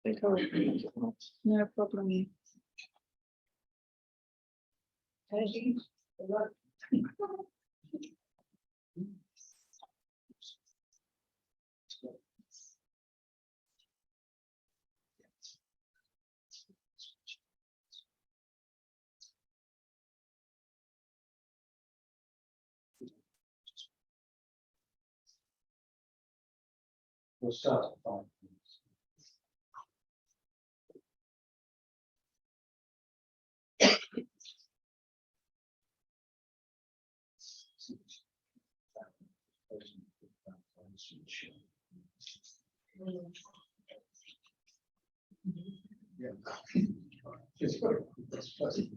No problem. We'll start at 5 minutes. Yeah. It's good. That's pleasant.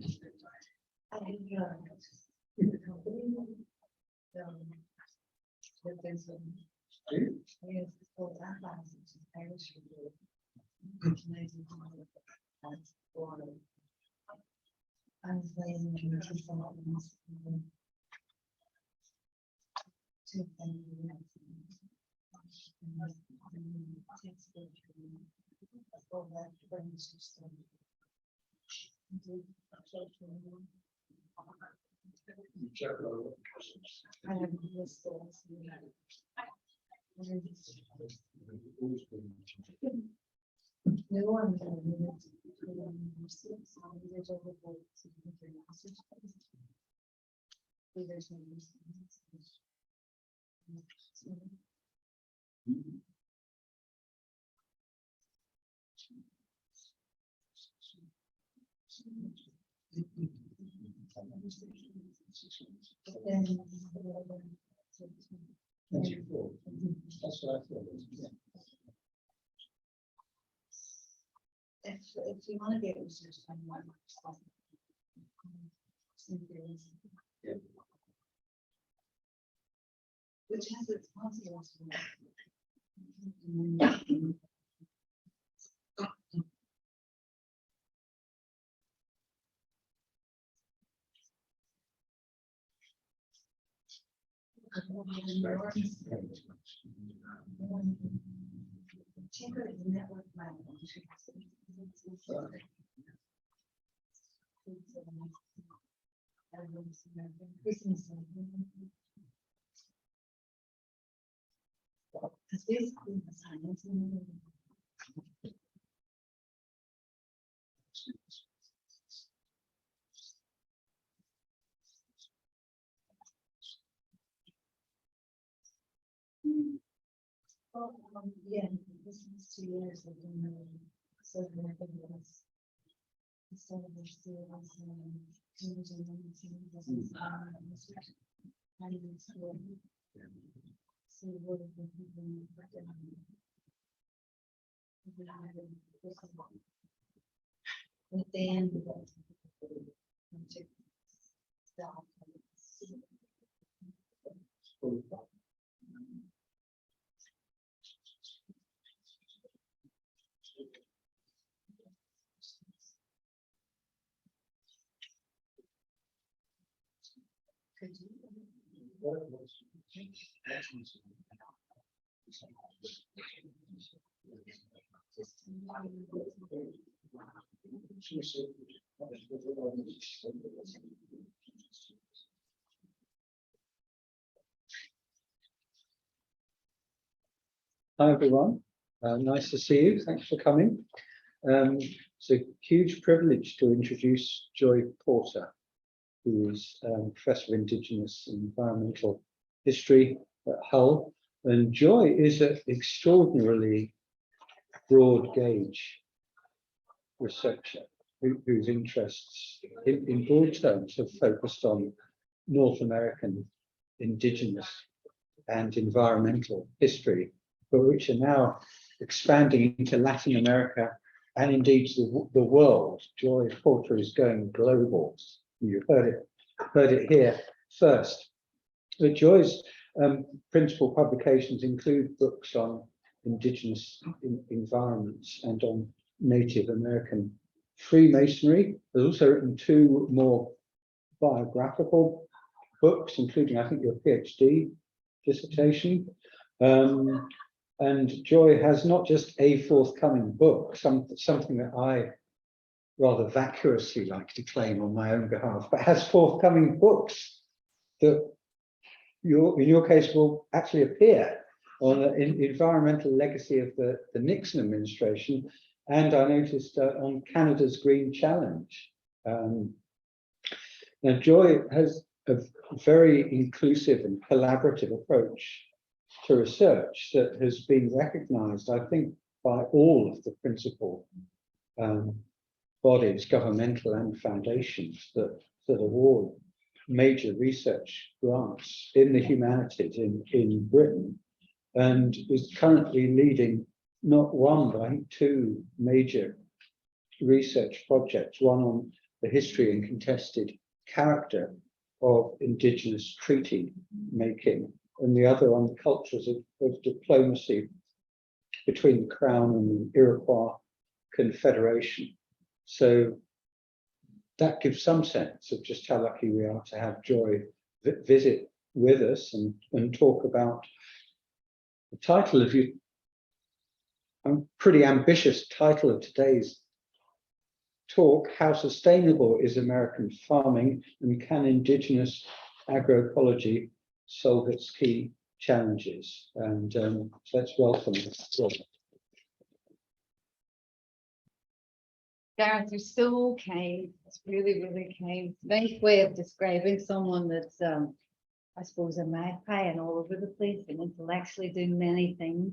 That's what I thought. Yeah. If you want to be able to find one, which has its consequences. Chamber is a network because basically the science yeah, this is 2 years I've been so I think it was instead of the school was so what are the people but then Hi everyone, nice to see you. Thanks for coming. It's a huge privilege to introduce Joy Porter, who is Professor of Indigenous and Environmental History at Hull. And Joy is an extraordinarily broad gauge researcher whose interests in broad terms have focused on North American indigenous and environmental history, but which are now expanding into Latin America and indeed the world. Joy Porter is going global. You've heard it here first. But Joy's principal publications include books on indigenous environments and on Native American Freemasonry. There's also written 2 more biographical books, including, I think, your PhD dissertation. And Joy has not just a forthcoming book, something that I rather vacuously like to claim on my own behalf, but has forthcoming books that in your case will actually appear on the environmental legacy of the Nixon administration, and I noticed on Canada's Green Challenge. Now, Joy has a very inclusive and collaborative approach to research that has been recognized, I think, by all of the principal bodies, governmental and foundations, that award major research grants in the humanities in Britain, and is currently leading not one, but I think two major research projects, one on the history and contested character of Indigenous treaty making, and the other on the cultures of diplomacy between the Crown and the Iroquois Confederation. So that gives some sense of just how lucky we are to have Joy visit with us and talk about the title of a pretty ambitious title of today's talk: How Sustainable is American Farming, and Can Indigenous Agroecology Solve Its Key Challenges? And so let's welcome Robert. Gareth, you're so kind. It's really, really kind. Nice way of describing someone that's, I suppose, a magpie and all over the place and intellectually doing many things.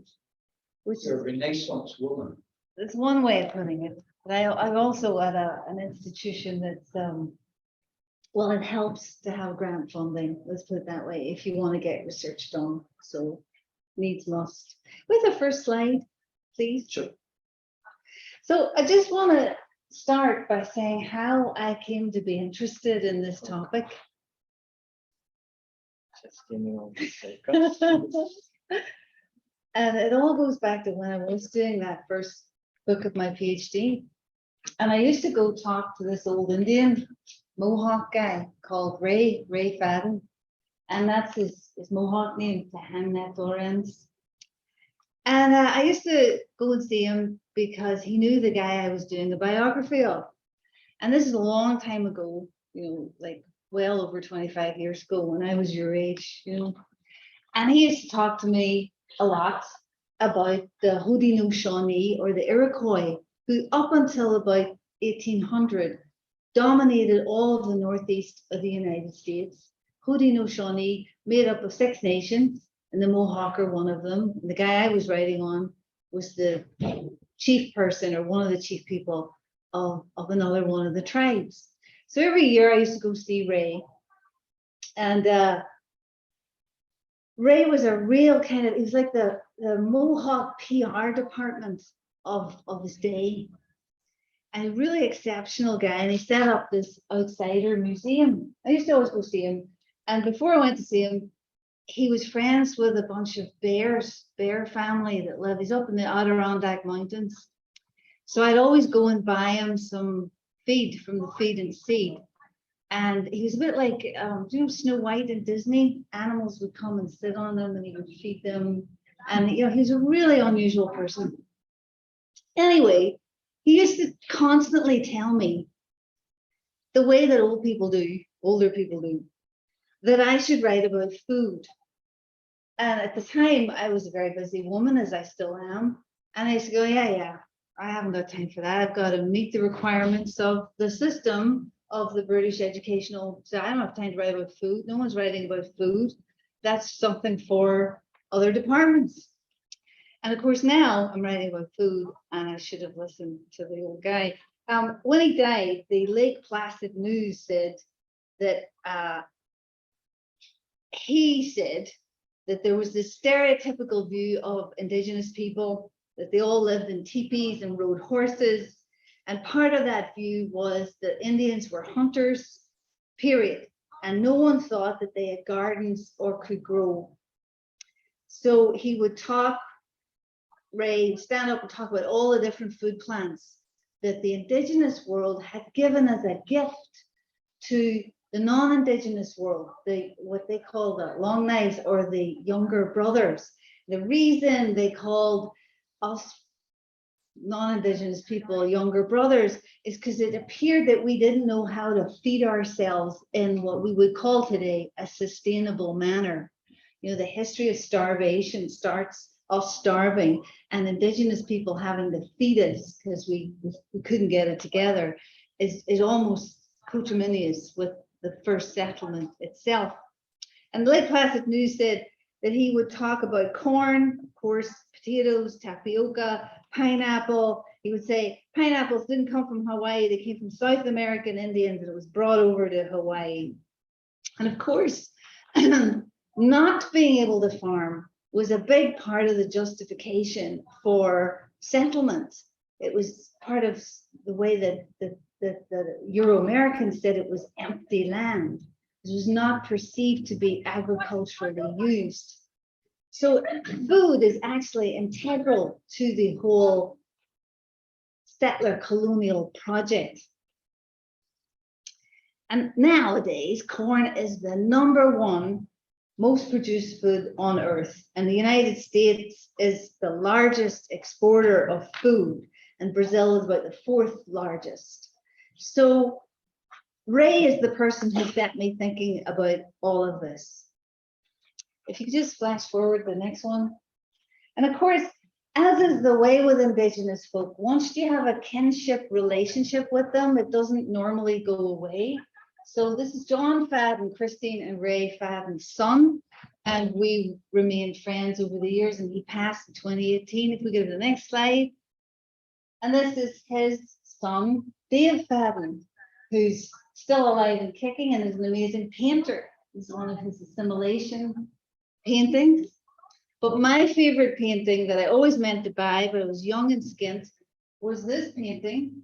Which You're a Renaissance woman. That's one way of putting it. But I'm also at an institution that's, well, it helps to have grant funding. Let's put it that way, if you want to get research done. So needs must. With the first slide, please. Sure. So I just want to start by saying how I came to be interested in this topic. Just give me 1 second. And it all goes back to when I was doing that first book of my PhD. And I used to go talk to this old Indian Mohawk guy called Ray Fadden. And that's his Mohawk name, Tahamnet Lorenz. And I used to go and see him because he knew the guy I was doing the biography of. And this is a long time ago, like well over 25 years ago, when I was your age, And he used to talk to me a lot about the Haudenosaunee, or the Iroquois, who up until about 1800 dominated all of the northeast of the United States. Haudenosaunee made up of 6 nations, and the Mohawk are one of them. And the guy I was writing on was the chief person, or one of the chief people of another one of the tribes. So every year I used to go see Ray. And Ray was a real kind of, he was like the Mohawk PR department of his day. And a really exceptional guy. And he set up this outsider museum. I used to always go see him. And before I went to see him, he was friends with a bunch of bear family that live. He's up in the Adirondack Mountains. So I'd always go and buy him some feed from the Feed and Seed. And he was a bit like, Snow White in Disney. Animals would come and sit on them, and he would feed them. And he's a really unusual person. Anyway, he used to constantly tell me the way that older people do, that I should write about food. And at the time, I was a very busy woman, as I still am. And I used to go, yeah, I haven't got time for that. I've got to meet the requirements of the system of the British educational. So I don't have time to write about food. No one's writing about food. That's something for other departments. And of course, now I'm writing about food, and I should have listened to the old guy. When he died, the Lake Placid News said that he said that there was this stereotypical view of Indigenous people, that they all lived in teepees and rode horses. And part of that view was that Indians were hunters, period. And no one thought that they had gardens or could grow. So he would talk, Ray would stand up and talk about all the different food plants that the Indigenous world had given as a gift to the non-Indigenous world, what they call the long knives, or the younger brothers. The reason they called us non-Indigenous people younger brothers is because it appeared that we didn't know how to feed ourselves in what we would call today a sustainable manner. You know, the history of starvation starts us starving and Indigenous people having to feed us because we couldn't get it together is almost conterminous with the first settlement itself. And the late Placid News said that he would talk about corn, of course, potatoes, tapioca, pineapple. He would say pineapples didn't come from Hawaii, they came from South American Indians and it was brought over to Hawaii. And of course, not being able to farm was a big part of the justification for settlement. It was part of the way that the Euro-Americans said it was empty land. It was not perceived to be agriculturally used. So food is actually integral to the whole settler colonial project. And nowadays, corn is the #1 most produced food on earth. And the United States is the largest exporter of food, and Brazil is about the 4th largest. So Ray is the person who got me thinking about all of this. If you could just flash forward the next one. And of course, as is the way with Indigenous folk, once you have a kinship relationship with them, it doesn't normally go away. So this is John Fadden, Christine and Ray Fadden's son, and we remained friends over the years, and he passed in 2018. If we go to the next slide. And this is his son, Dave Fadden, who's still alive and kicking and is an amazing painter. This is one of his assimilation paintings. But my favorite painting that I always meant to buy, but I was young and skint, was this painting,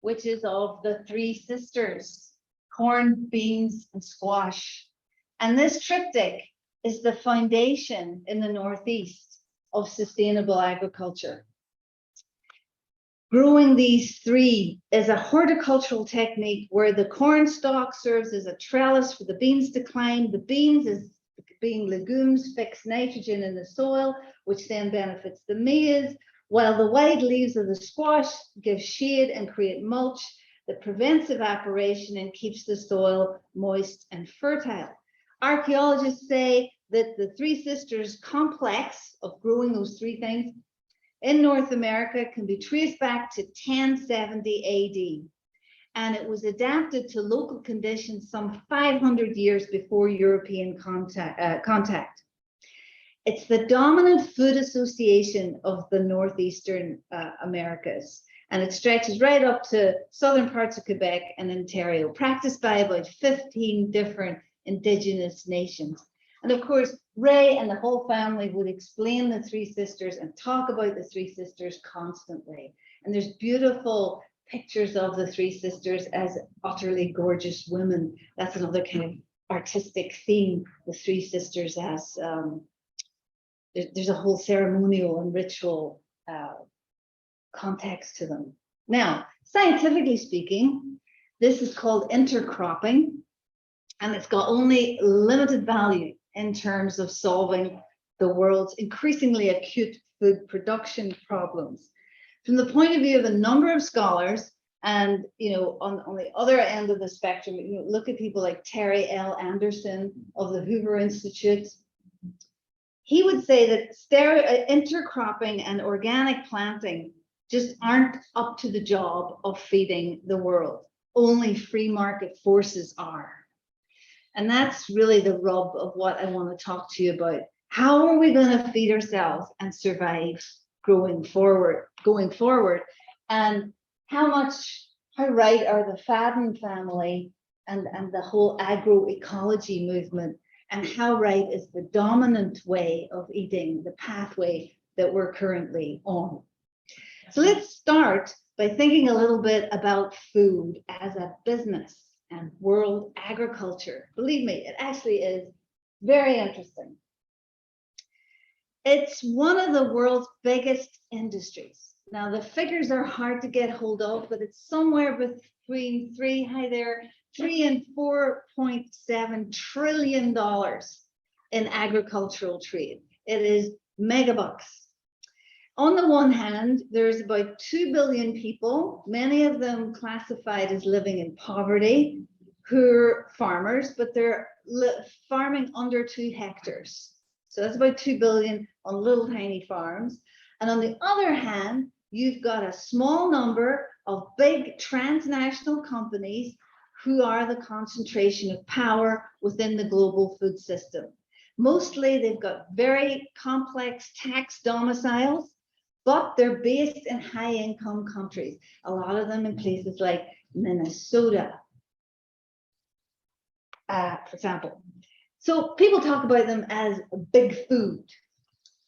which is of the 3 sisters, corn, beans, and squash. And this triptych is the foundation in the Northeast of sustainable agriculture. Growing these 3 is a horticultural technique where the corn stalk serves as a trellis for the beans to climb. The beans, as being legumes, fix nitrogen in the soil, which then benefits the maize, while the wide leaves of the squash give shade and create mulch that prevents evaporation and keeps the soil moist and fertile. Archaeologists say that the 3 sisters complex of growing those 3 things in North America can be traced back to 1070 AD. And it was adapted to local conditions some 500 years before European contact. It's the dominant food association of the Northeastern Americas. And it stretches right up to southern parts of Quebec and Ontario, practiced by about 15 different Indigenous nations. And of course, Ray and the whole family would explain the 3 sisters and talk about the 3 sisters constantly. And there's beautiful pictures of the 3 sisters as utterly gorgeous women. That's another kind of artistic theme, the 3 sisters as, there's a whole ceremonial and ritual context to them. Now, scientifically speaking, this is called intercropping, and it's got only limited value in terms of solving the world's increasingly acute food production problems. From the point of view of a number of scholars, and on the other end of the spectrum, look at people like Terry L. Anderson of the Hoover Institute. He would say that intercropping and organic planting just aren't up to the job of feeding the world. Only free market forces are. And that's really the rub of what I want to talk to you about. How are we going to feed ourselves and survive going forward? And how right are the Fadden family and the whole agroecology movement, and how right is the dominant way of eating, the pathway that we're currently on? So let's start by thinking a little bit about food as a business and world agriculture. Believe me, it actually is very interesting. It's one of the world's biggest industries. Now, the figures are hard to get hold of, but it's somewhere between 3 and 4.7 trillion dollars in agricultural trade. It is megabucks. On the one hand, there's about 2 billion people, many of them classified as living in poverty, who are farmers, but they're farming under 2 hectares. So that's about 2 billion on little tiny farms. And on the other hand, you've got a small number of big transnational companies who are the concentration of power within the global food system. Mostly they've got very complex tax domiciles, but they're based in high income countries, a lot of them in places like Minnesota, for example. So people talk about them as big food.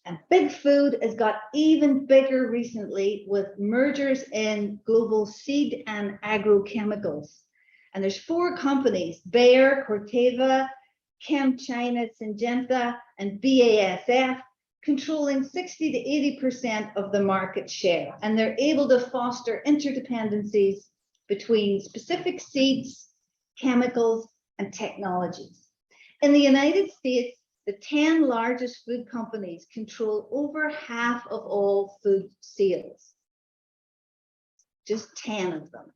And big food has got even bigger recently with mergers in global seed and agrochemicals. And there's 4 companies, Bayer, Corteva, ChemChina, Syngenta, and BASF, controlling 60 to 80% of the market share. And they're able to foster interdependencies between specific seeds, chemicals, and technologies. In the United States, the 10 largest food companies control over half of all food sales. Just 10 of them.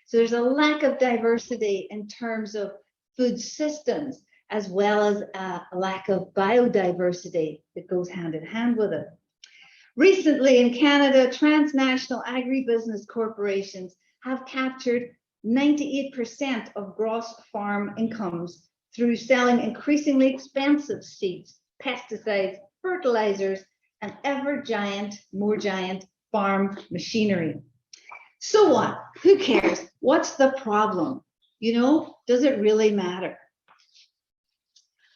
So there's a lack of diversity in terms of food systems, as well as a lack of biodiversity that goes hand in hand with it. Recently in Canada, transnational agribusiness corporations have captured 98% of gross farm incomes through selling increasingly expensive seeds, pesticides, fertilizers, and more giant farm machinery. So what? Who cares? What's the problem? You know, does it really matter?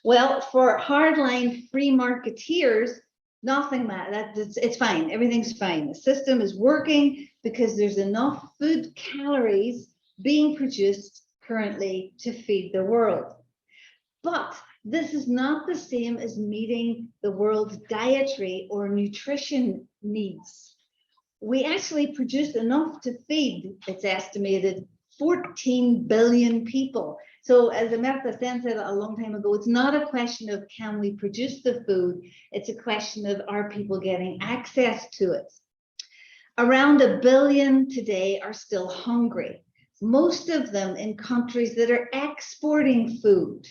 Well, for hardline free marketeers, nothing matters. It's fine. Everything's fine. The system is working because there's enough food calories being produced currently to feed the world. But this is not the same as meeting the world's dietary or nutrition needs. We actually produce enough to feed, it's estimated, 14 billion people. So as Amartya Sen said a long time ago, it's not a question of can we produce the food, it's a question of are people getting access to it. Around 1 billion today are still hungry, most of them in countries that are exporting food.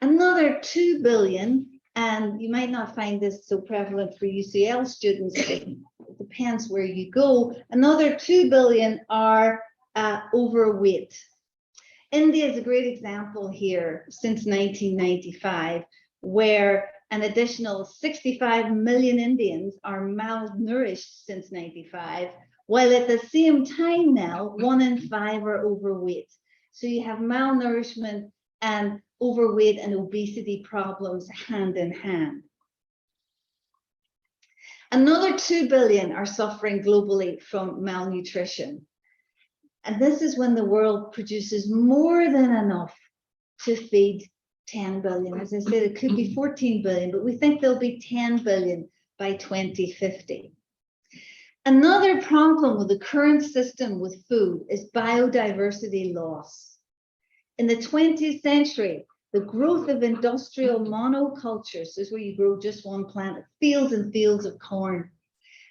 Another 2 billion, and you might not find this so prevalent for UCL students, it depends where you go, another 2 billion are overweight. India is a great example here since 1995, where an additional 65 million Indians are malnourished since 95, while at the same time now, 1 in 5 are overweight. So you have malnourishment and overweight and obesity problems hand in hand. Another 2 billion are suffering globally from malnutrition. And this is when the world produces more than enough to feed 10 billion. As I said, it could be 14 billion, but we think there'll be 10 billion by 2050. Another problem with the current system with food is biodiversity loss. In the 20th century, the growth of industrial monocultures, this is where you grow just one plant, fields and fields of corn,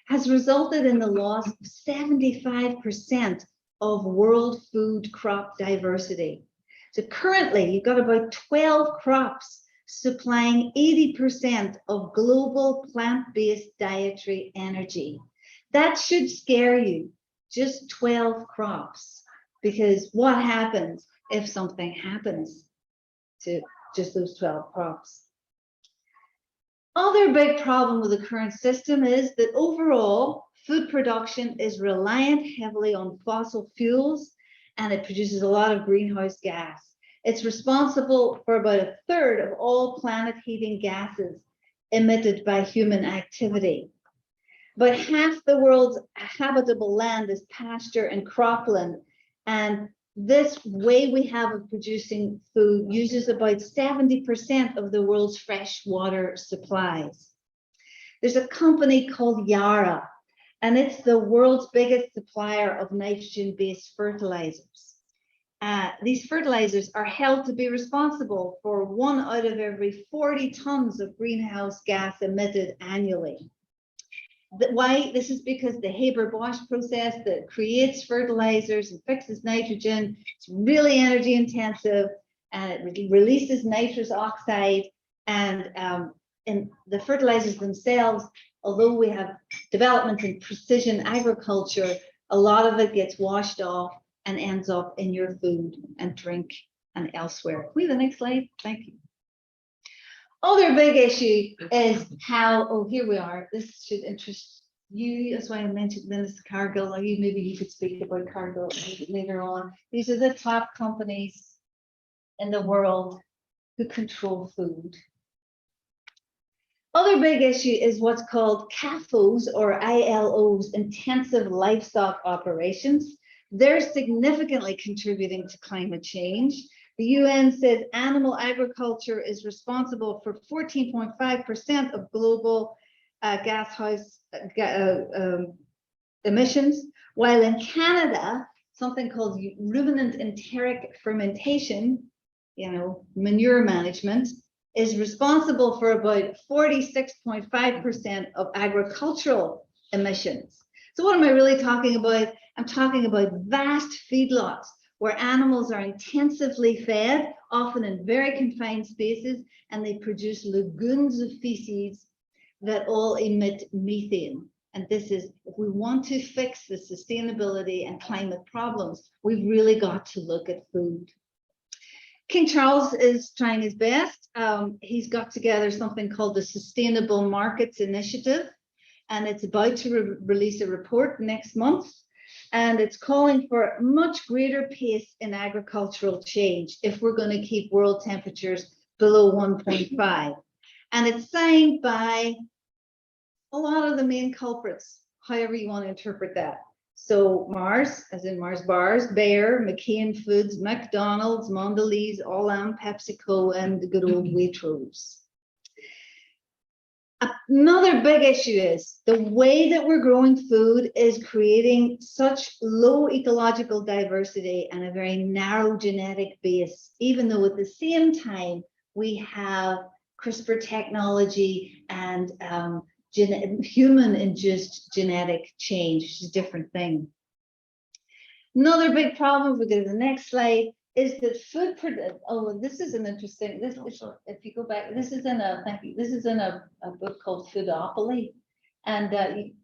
has resulted in the loss of 75% of world food crop diversity. So currently, you've got about 12 crops supplying 80% of global plant-based dietary energy. That should scare you, just 12 crops, because what happens if something happens to just those 12 crops? Other big problem with the current system is that overall food production is reliant heavily on fossil fuels, and it produces a lot of greenhouse gas. It's responsible for about 1/3 of all planet heating gases emitted by human activity. About half the world's habitable land is pasture and cropland, and this way we have of producing food uses about 70% of the world's freshwater supplies. There's a company called Yara, and it's the world's biggest supplier of nitrogen-based fertilizers. these fertilizers are held to be responsible for 1 out of every 40 tons of greenhouse gas emitted annually. Why? This is because the Haber-Bosch process that creates fertilizers and fixes nitrogen, it's really energy intensive, and it releases nitrous oxide, and the fertilizers themselves, although we have development in precision agriculture, a lot of it gets washed off and ends up in your food and drink and elsewhere. We have the next slide. Thank you. Other big issue is how, oh, here we are. This should interest you. That's why I mentioned Minister Cargill. Or maybe you could speak about Cargill later on. These are the top companies in the world who control food. Other big issue is what's called CAFOs or ILOs, intensive livestock operations. They're significantly contributing to climate change. The UN says animal agriculture is responsible for 14.5% of global greenhouse emissions, while in Canada, something called ruminant enteric fermentation, manure management, is responsible for about 46.5% of agricultural emissions. So what am I really talking about? I'm talking about vast feedlots where animals are intensively fed, often in very confined spaces, and they produce lagoons of feces that all emit methane. And this is, if we want to fix the sustainability and climate problems, we've really got to look at food. King Charles is trying his best. He's got together something called the Sustainable Markets Initiative, and it's about to release a report next month. And it's calling for a much greater pace in agricultural change if we're going to keep world temperatures below 1.5. And it's signed by a lot of the main culprits, however you want to interpret that. So Mars, as in Mars bars, Bayer, McCain Foods, McDonald's, Mondelez, Olam, PepsiCo, and the good old Waitrose. Another big issue is the way that we're growing food is creating such low ecological diversity and a very narrow genetic base, even though at the same time we have CRISPR technology and human-induced genetic change, which is a different thing. Another big problem, if we go to the next slide, is that food production. Oh, this is an interesting. This is, if you go back, this is in a. Thank you. This is in a book called Foodopoly, and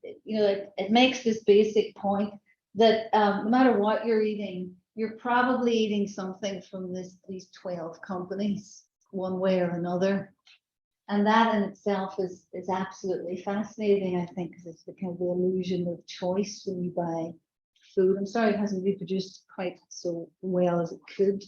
it makes this basic point that no matter what you're eating, you're probably eating something from these 12 companies, one way or another. And that in itself is absolutely fascinating, I think, because it's the kind of the illusion of choice when you buy food. I'm sorry it hasn't reproduced quite so well as it could.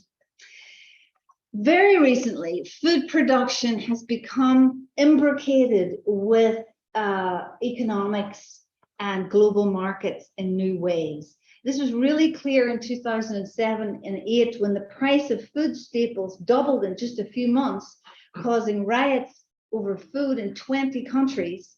Very recently, food production has become imbricated with economics and global markets in new ways. This was really clear in 2007 and 8 when the price of food staples doubled in just a few months, causing riots over food in 20 countries.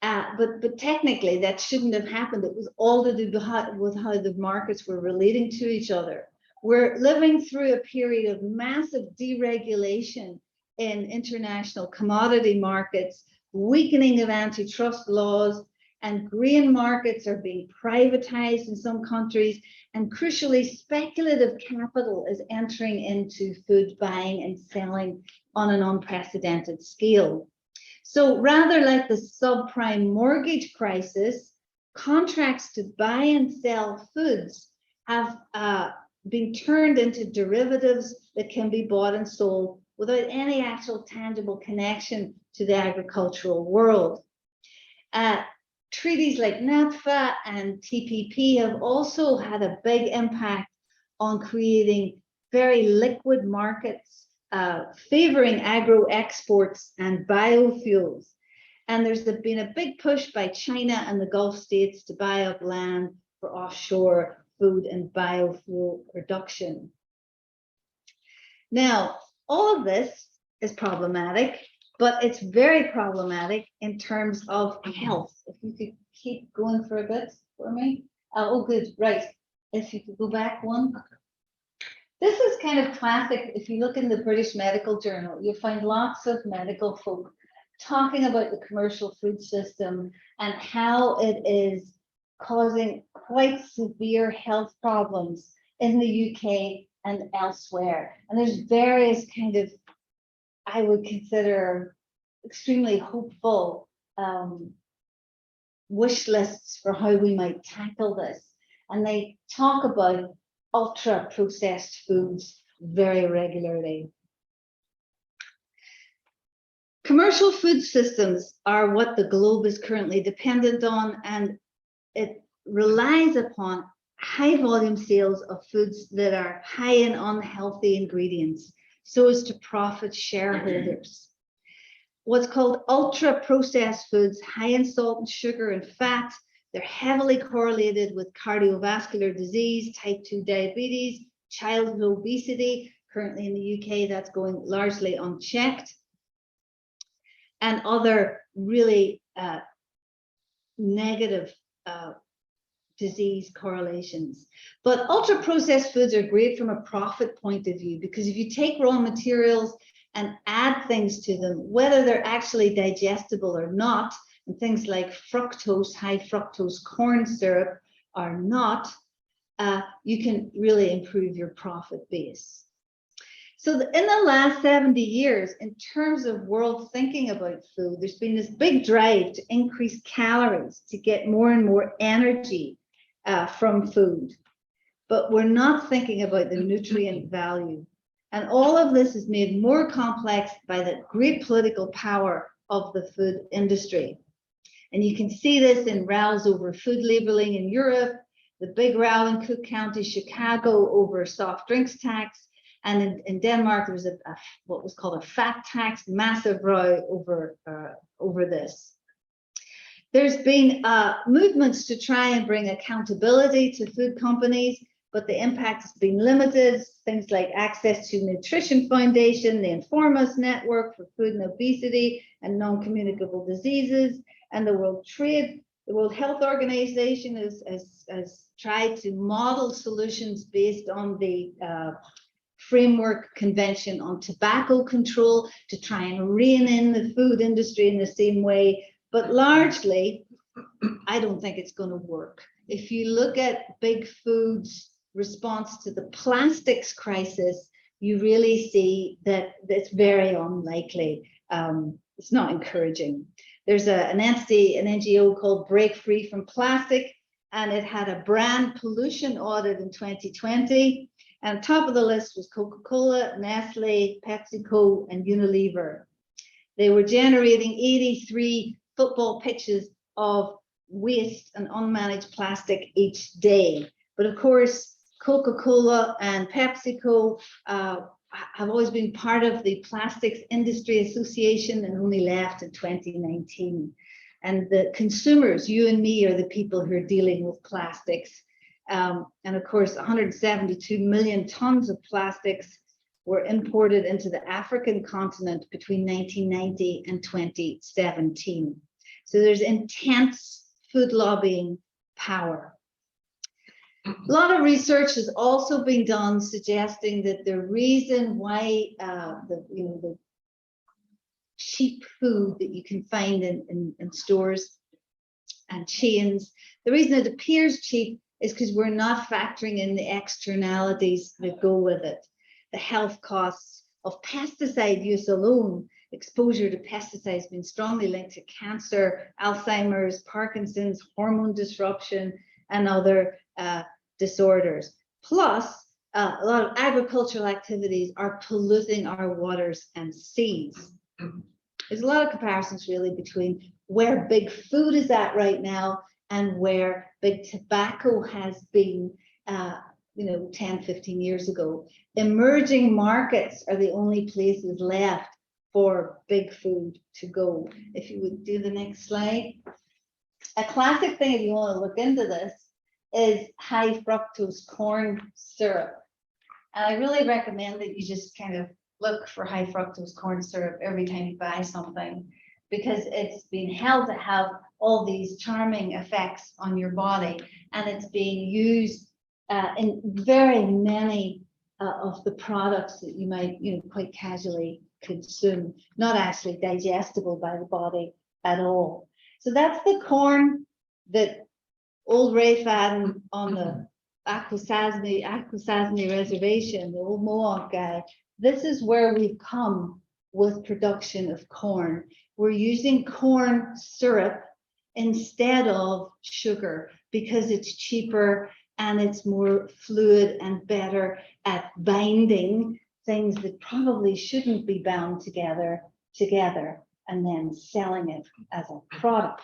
But technically that shouldn't have happened. It was all to do with how the markets were relating to each other. We're living through a period of massive deregulation in international commodity markets, weakening of antitrust laws, and grain markets are being privatized in some countries, and crucially, speculative capital is entering into food buying and selling on an unprecedented scale. So rather like the subprime mortgage crisis, contracts to buy and sell foods have been turned into derivatives that can be bought and sold without any actual tangible connection to the agricultural world. Treaties like NAFTA and TPP have also had a big impact on creating very liquid markets, favoring agro exports and biofuels. And there's been a big push by China and the Gulf states to buy up land for offshore food and biofuel production. Now, all of this is problematic, but it's very problematic in terms of health. If you could keep going for a bit for me. Oh, good, right. If you could go back one. This is kind of classic. If you look in the British Medical Journal, you'll find lots of medical folk talking about the commercial food system and how it is causing quite severe health problems in the UK and elsewhere. And there's various kind of, I would consider, extremely hopeful wish lists for how we might tackle this. And they talk about ultra processed foods very regularly. Commercial food systems are what the globe is currently dependent on, and it relies upon high volume sales of foods that are high in unhealthy ingredients so as to profit shareholders. What's called ultra processed foods, high in salt and sugar and fat, they're heavily correlated with cardiovascular disease, type 2 diabetes, childhood obesity. Currently in the UK, that's going largely unchecked, and other really negative disease correlations. But ultra processed foods are great from a profit point of view, because if you take raw materials and add things to them, whether they're actually digestible or not, and things like fructose, high fructose corn syrup are not, you can really improve your profit base. So in the last 70 years, in terms of world thinking about food, there's been this big drive to increase calories, to get more and more energy from food. But we're not thinking about the nutrient value. And all of this is made more complex by the great political power of the food industry. And you can see this in rows over food labeling in Europe, the big row in Cook County, Chicago over soft drinks tax. And in Denmark, there was what was called a fat tax, massive row over this. There's been movements to try and bring accountability to food companies, but the impact has been limited. Things like Access to Nutrition Foundation, the Inform Us Network for Food and Obesity and Non-Communicable Diseases, and the World Health Organization has tried to model solutions based on the Framework Convention on Tobacco Control to try and rein in the food industry in the same way. But largely, I don't think it's going to work. If you look at Big Food's response to the plastics crisis, you really see that it's very unlikely. It's not encouraging. There's an entity, an NGO called Break Free from Plastic, and it had a brand pollution audit in 2020. And top of the list was Coca-Cola, Nestle, PepsiCo, and Unilever. They were generating 83 football pitches of waste and unmanaged plastic each day. But of course, Coca-Cola and PepsiCo have always been part of the Plastics Industry Association and only left in 2019. And the consumers, you and me, are the people who are dealing with plastics. And of course, 172 million tons of plastics were imported into the African continent between 1990 and 2017. So there's intense food lobbying power. A lot of research has also been done suggesting that the reason why the cheap food that you can find in stores and chains, the reason it appears cheap is because we're not factoring in the externalities that go with it. The health costs of pesticide use alone. Exposure to pesticides has been strongly linked to cancer, Alzheimer's, Parkinson's, hormone disruption, and other disorders. Plus, a lot of agricultural activities are polluting our waters and seas. There's a lot of comparisons really between where Big Food is at right now and where Big Tobacco has been 10, 15 years ago. Emerging markets are the only places left for Big Food to go. If you would do the next slide. A classic thing, if you want to look into this, is high fructose corn syrup. And I really recommend that you just kind of look for high fructose corn syrup every time you buy something, because it's been held to have all these charming effects on your body, and it's being used in very many of the products that you might, quite casually consume, not actually digestible by the body at all. So that's the corn that old Ray Fadden on the Akwesasne Reservation, the old Mohawk guy. This is where we've come with production of corn. We're using corn syrup instead of sugar because it's cheaper and it's more fluid and better at binding things that probably shouldn't be bound together and then selling it as a product.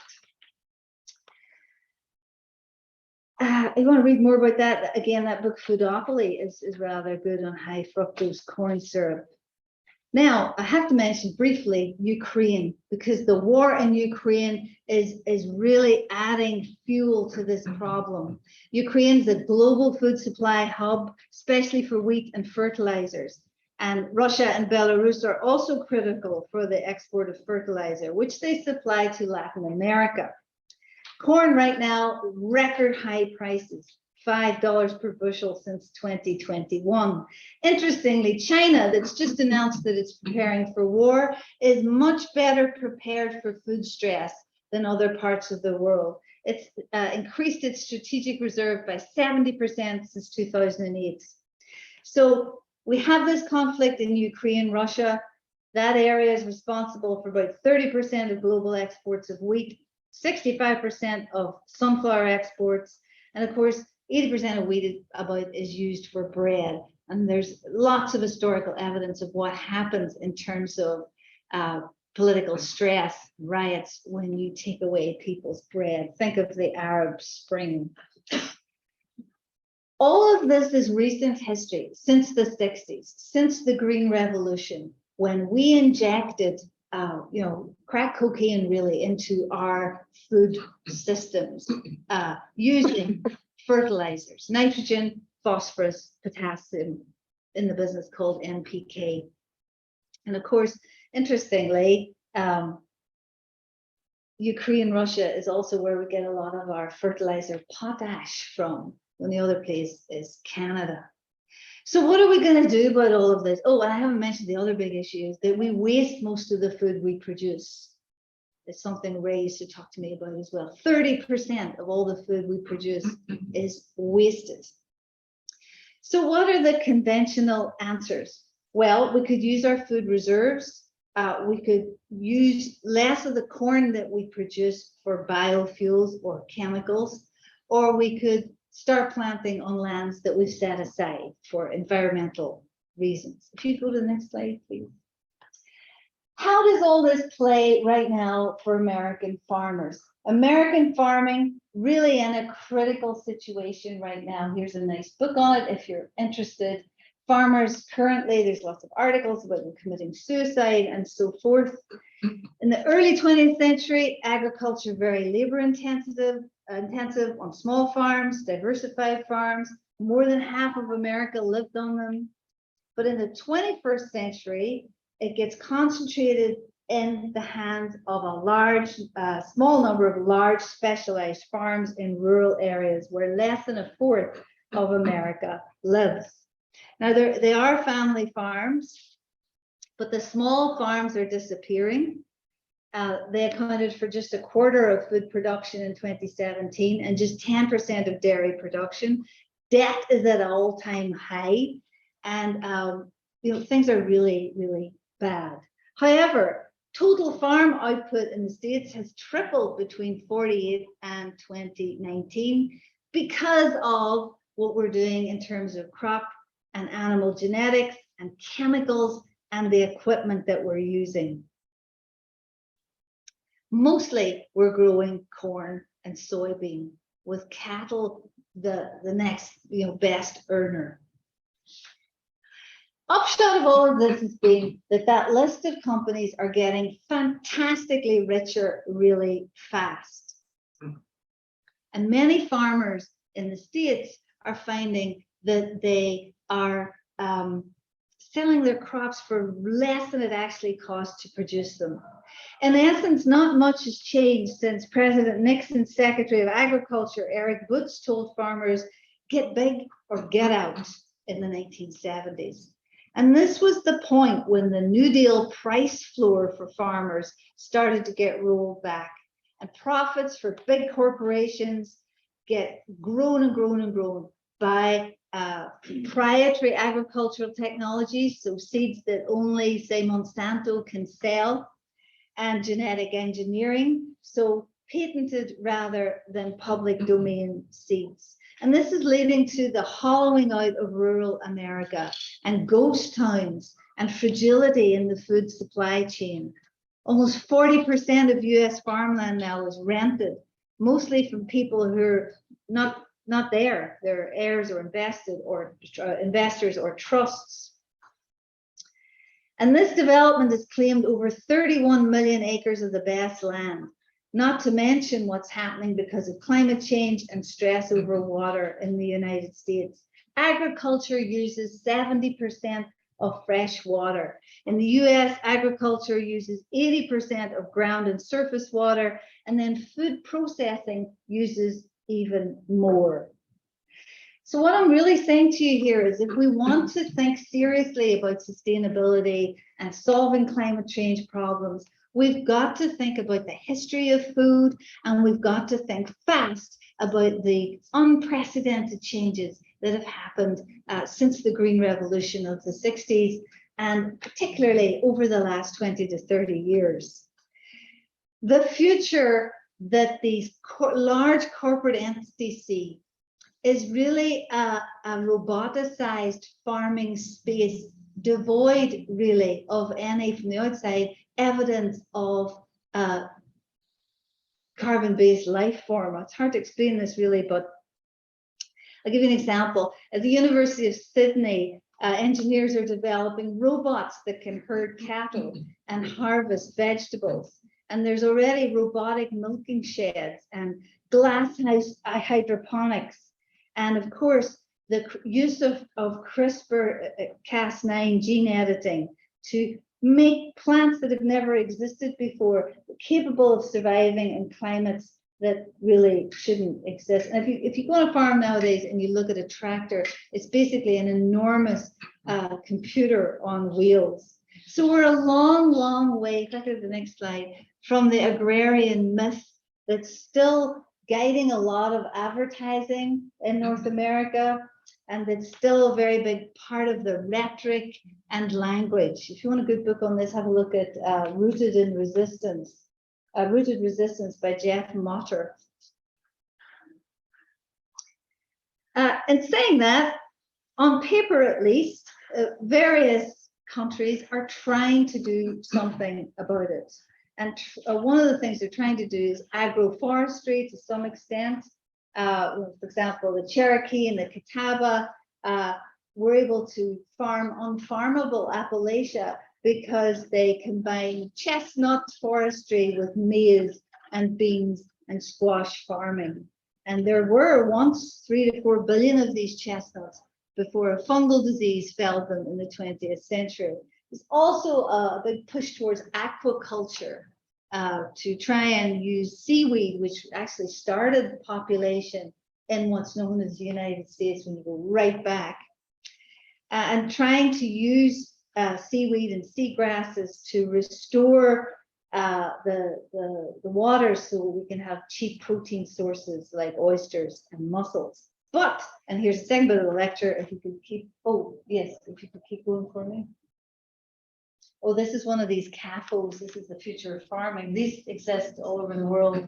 You want to read more about that? Again, that book Foodopoly is rather good on high fructose corn syrup. Now, I have to mention briefly Ukraine, because the war in Ukraine is really adding fuel to this problem. Ukraine is a global food supply hub, especially for wheat and fertilizers. And Russia and Belarus are also critical for the export of fertilizer, which they supply to Latin America. Corn right now, record high prices, $5 per bushel since 2021. Interestingly, China, that's just announced that it's preparing for war, is much better prepared for food stress than other parts of the world. It's increased its strategic reserve by 70% since 2008. So we have this conflict in Ukraine, Russia. That area is responsible for about 30% of global exports of wheat, 65% of sunflower exports, and of course, 80% of wheat is used for bread. And there's lots of historical evidence of what happens in terms of political stress, riots, when you take away people's bread. Think of the Arab Spring. All of this is recent history, since the 60s, since the Green Revolution, when we injected crack cocaine really into our food systems using fertilizers, nitrogen, phosphorus, potassium, in the business called NPK. And of course, interestingly, Ukraine, Russia is also where we get a lot of our fertilizer potash from, when the other place is Canada. So what are we going to do about all of this? Oh, and I haven't mentioned the other big issue is that we waste most of the food we produce. It's something Ray used to talk to me about as well. 30% of all the food we produce is wasted. So what are the conventional answers? Well, we could use our food reserves. We could use less of the corn that we produce for biofuels or chemicals, or we could start planting on lands that we've set aside for environmental reasons. If you go to the next slide, please. How does all this play right now for American farmers? American farming really in a critical situation right now. Here's a nice book on it if you're interested. Farmers currently, there's lots of articles about them committing suicide and so forth. In the early 20th century, agriculture very labor intensive on small farms, diversified farms. More than half of America lived on them. But in the 21st century, it gets concentrated in the hands of a small number of large specialized farms in rural areas where less than a fourth of America lives. Now, they are family farms, but the small farms are disappearing. They accounted for just a quarter of food production in 2017 and just 10% of dairy production. Debt is at an all-time high, and things are really, really bad. However, total farm output in the States has tripled between 48 and 2019 because of what we're doing in terms of crop and animal genetics and chemicals and the equipment that we're using. Mostly we're growing corn and soybean, with cattle the next best earner. Upshot of all of this has been that list of companies are getting fantastically richer really fast. And many farmers in the States are finding that they are selling their crops for less than it actually costs to produce them. In essence, not much has changed since President Nixon's Secretary of Agriculture, Eric Boots, told farmers, get big or get out. in the 1970s. And this was the point when the New Deal price floor for farmers started to get rolled back, and profits for big corporations get grown and grown and grown by proprietary agricultural technologies, so seeds that only, say, Monsanto can sell, and genetic engineering, so patented rather than public domain seeds. And this is leading to the hollowing out of rural America and ghost towns and fragility in the food supply chain. Almost 40% of US farmland now is rented, mostly from people who are not there. They're heirs or investors or trusts. And this development has claimed over 31 million acres of the best land, not to mention what's happening because of climate change and stress over water in the United States. Agriculture uses 70% of fresh water. In the US, agriculture uses 80% of ground and surface water, and then food processing uses even more. So what I'm really saying to you here is if we want to think seriously about sustainability and solving climate change problems, we've got to think about the history of food, and we've got to think fast about the unprecedented changes that have happened since the Green Revolution of the 60s, and particularly over the last 20 to 30 years. The future that these large corporate entities see is really a roboticized farming space, devoid really of any, from the outside, evidence of carbon-based life form. It's hard to explain this really, but I'll give you an example. At the University of Sydney, engineers are developing robots that can herd cattle and harvest vegetables. And there's already robotic milking sheds and glasshouse hydroponics. And of course, the use of CRISPR-Cas9 gene editing to make plants that have never existed before capable of surviving in climates that really shouldn't exist. And if you go on a farm nowadays and you look at a tractor, it's basically an enormous computer on wheels. So we're a long, long way, back to the next slide, from the agrarian myth that's still guiding a lot of advertising in North America, and that's still a very big part of the rhetoric and language. If you want a good book on this, have a look at Rooted Resistance by Jeff Motter. And saying that, on paper at least, various countries are trying to do something about it. And one of the things they're trying to do is agroforestry to some extent. For example, the Cherokee and the Catawba were able to farm unfarmable Appalachia because they combine chestnut forestry with maize and beans and squash farming. And there were once 3 to 4 billion of these chestnuts before a fungal disease felled them in the 20th century. There's also a big push towards aquaculture to try and use seaweed, which actually started the population in what's known as the United States when you go right back, and trying to use seaweed and seagrasses to restore the water so we can have cheap protein sources like oysters and mussels. But, and here's the second bit of the lecture, if you could keep, oh yes, if you could keep going for me. Oh, this is one of these CAFOs. This is the future of farming. These exist all over the world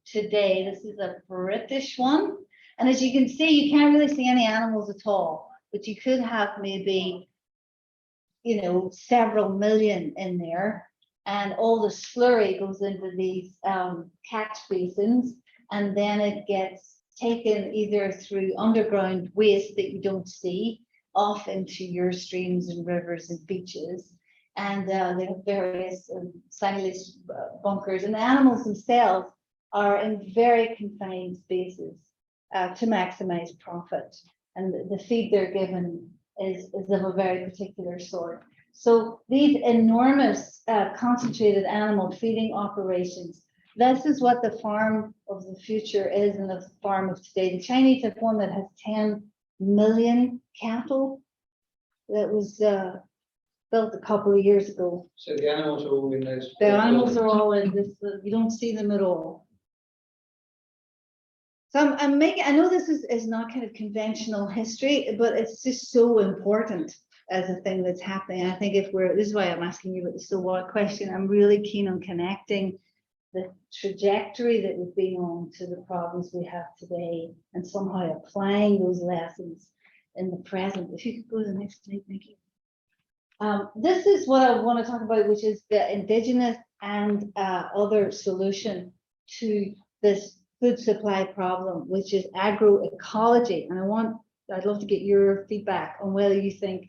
today. This is a British one. And as you can see, you can't really see any animals at all, but you could have maybe, you know, several million in there. And all the slurry goes into these catch basins, and then it gets taken either through underground waste that you don't see off into your streams and rivers and beaches. And they have various silage bunkers, and the animals themselves are in very confined spaces to maximize profit. And the feed they're given is of a very particular sort. So these enormous concentrated animal feeding operations, this is what the farm of the future is and the farm of today. The Chinese have one that has 10 million cattle that was built a couple of years ago. So the animals are all in those. The animals are all in this, you don't see them at all. So I'm making, I know this is not kind of conventional history, but it's just so important as a thing that's happening. I think if this is why I'm asking you about the so what question. I'm really keen on connecting the trajectory that we've been on to the problems we have today and somehow applying those lessons in the present. If you could go to the next slide, thank you. This is what I want to talk about, which is the indigenous and other solution to this food supply problem, which is agroecology. And I'd love to get your feedback on whether you think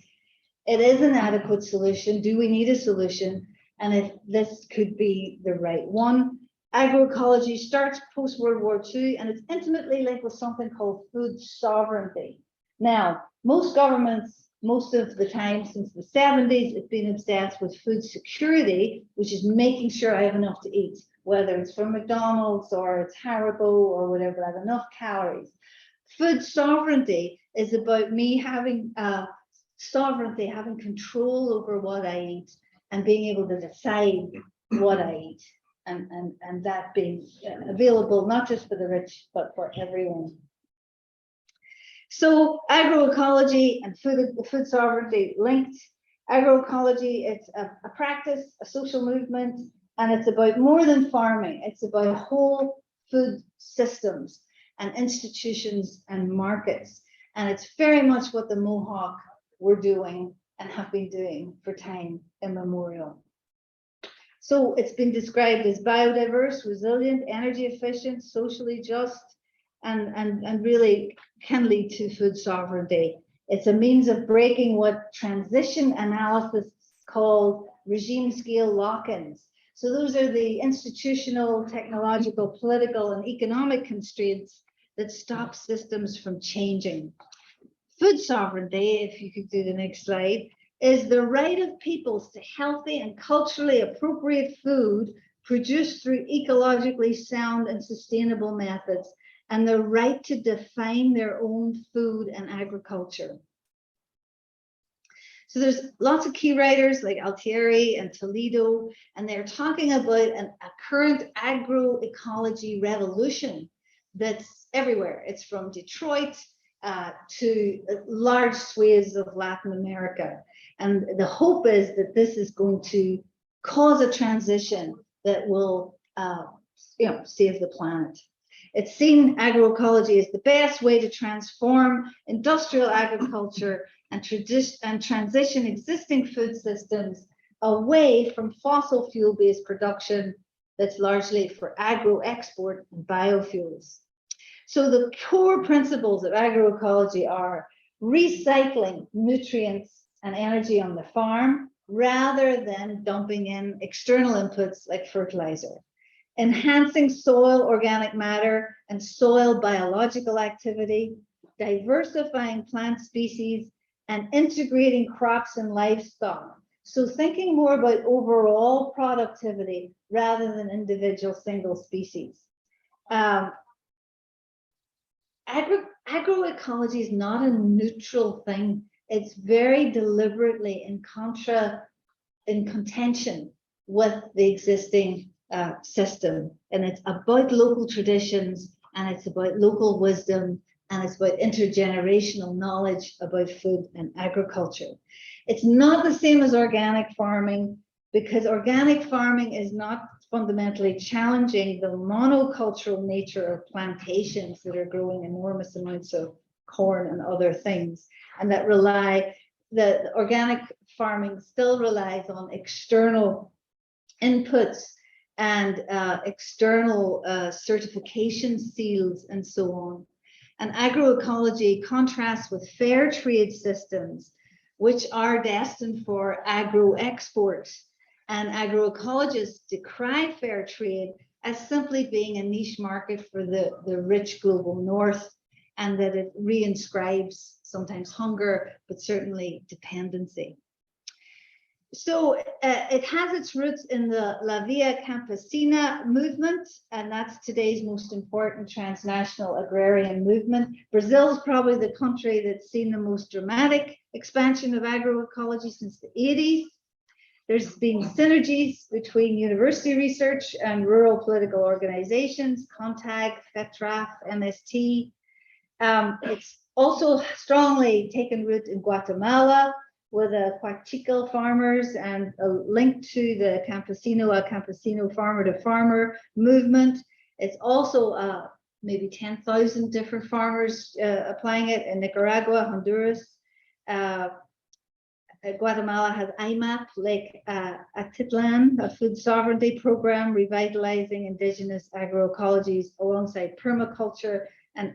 it is an adequate solution. Do we need a solution? And if this could be the right one. Agroecology starts post-World War II, and it's intimately linked with something called food sovereignty. Now, most governments, most of the time since the 70s, have been obsessed with food security, which is making sure I have enough to eat, whether it's from McDonald's or it's Haribo or whatever, I have enough calories. Food sovereignty is about me having sovereignty, having control over what I eat and being able to decide what I eat, and that being available not just for the rich, but for everyone. So agroecology and food sovereignty linked. Agroecology, it's a practice, a social movement, and it's about more than farming. It's about whole food systems and institutions and markets. And it's very much what the Mohawk were doing and have been doing for time immemorial. So it's been described as biodiverse, resilient, energy efficient, socially just, and really can lead to food sovereignty. It's a means of breaking what transition analysis called regime scale lock-ins. So those are the institutional, technological, political, and economic constraints that stop systems from changing. Food sovereignty, if you could do the next slide, is the right of peoples to healthy and culturally appropriate food produced through ecologically sound and sustainable methods, and the right to define their own food and agriculture. So there's lots of key writers like Altieri and Toledo, and they're talking about a current agroecology revolution that's everywhere. It's from Detroit to large swathes of Latin America. And the hope is that this is going to cause a transition that will save the planet. It's seen agroecology as the best way to transform industrial agriculture and transition existing food systems away from fossil fuel-based production that's largely for agro-export and biofuels. So the core principles of agroecology are recycling nutrients and energy on the farm rather than dumping in external inputs like fertilizer. Enhancing soil organic matter and soil biological activity, diversifying plant species, and integrating crops and livestock. So thinking more about overall productivity rather than individual single species. Agroecology is not a neutral thing. It's very deliberately in contention with the existing system, and it's about local traditions, and it's about local wisdom, and it's about intergenerational knowledge about food and agriculture. It's not the same as organic farming, because organic farming is not fundamentally challenging the monocultural nature of plantations that are growing enormous amounts of corn and other things, and that the organic farming still relies on external inputs and external certification seals and so on. And agroecology contrasts with fair trade systems, which are destined for agro-exports. And agroecologists decry fair trade as simply being a niche market for the rich global north, and that it reinscribes sometimes hunger, but certainly dependency. So it has its roots in the La Via Campesina movement, and that's today's most important transnational agrarian movement. Brazil is probably the country that's seen the most dramatic expansion of agroecology since the 80s. There's been synergies between university research and rural political organizations, CONTAG, FETRAF, MST. It's also strongly taken root in Guatemala with the Huachical farmers and a link to the campesino farmer to farmer movement. It's also maybe 10,000 different farmers applying it in Nicaragua, Honduras. Guatemala has IMAP, Lake Atitlan, a food sovereignty program revitalizing indigenous agroecologies alongside permaculture and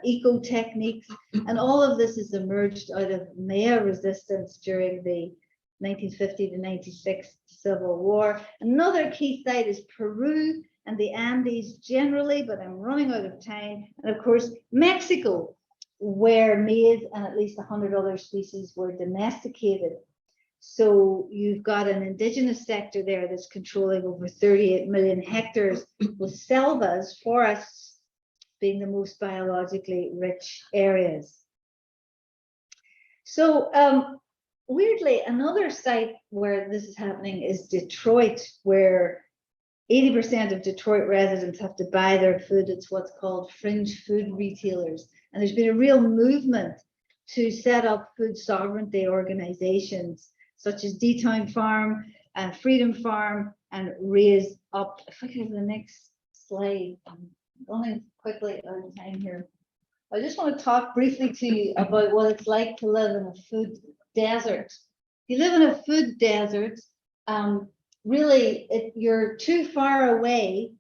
eco techniques. And all of this has emerged out of Maya resistance during the 1950 to 96 Civil War. Another key site is Peru and the Andes generally, but I'm running out of time. And of course, Mexico, where maize and at least 100 other species were domesticated. So you've got an indigenous sector there that's controlling over 38 million hectares, with selvas, forests, being the most biologically rich areas. So weirdly, another site where this is happening is Detroit, where 80% of Detroit residents have to buy their food. It's what's called fringe food retailers. And there's been a real movement to set up food sovereignty organizations such as D-Town Farm and Freedom Farm and Raise Up. If I could have the next slide, I'm only quickly out of time here. I just want to talk briefly to you about what it's like to live in a food desert. If you live in a food desert, really, you're too far away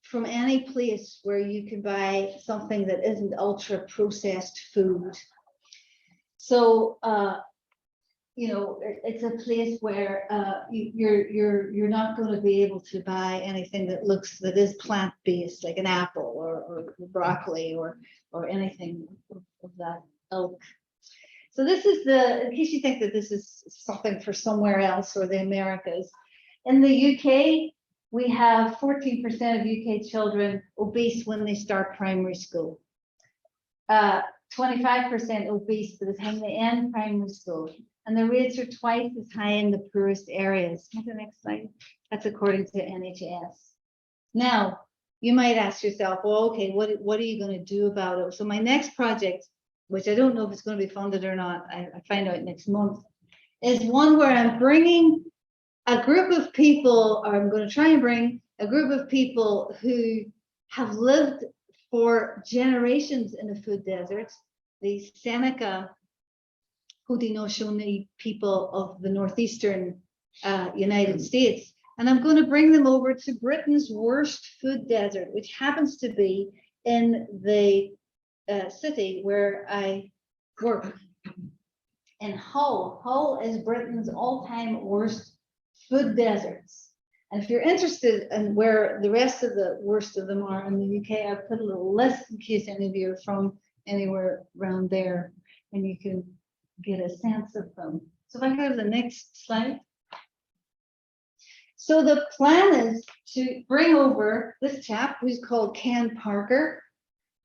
from any place where you can buy something that isn't ultra processed food. So, you know, it's a place where you're not going to be able to buy anything that is plant-based, like an apple or broccoli or anything of that ilk. So this is in case you think that this is something for somewhere else or the Americas. In the UK, we have 14% of UK children obese when they start primary school. 25% obese by the time they end primary school. And the rates are twice as high in the poorest areas. Have the next slide. That's according to NHS. Now, you might ask yourself, well, okay, what are you going to do about it? So my next project, which I don't know if it's going to be funded or not, I find out next month, is one where I'm bringing a group of people, or I'm going to try and bring a group of people who have lived for generations in the food deserts, the Seneca Haudenosaunee people of the northeastern United States. And I'm going to bring them over to Britain's worst food desert, which happens to be in the city where I work, in Hull. Hull is Britain's all-time worst food deserts. And if you're interested in where the rest of the worst of them are in the UK, I've put a little list in case any of you are from anywhere around there, and you can get a sense of them. So if I go to the next slide. So the plan is to bring over this chap who's called Ken Parker.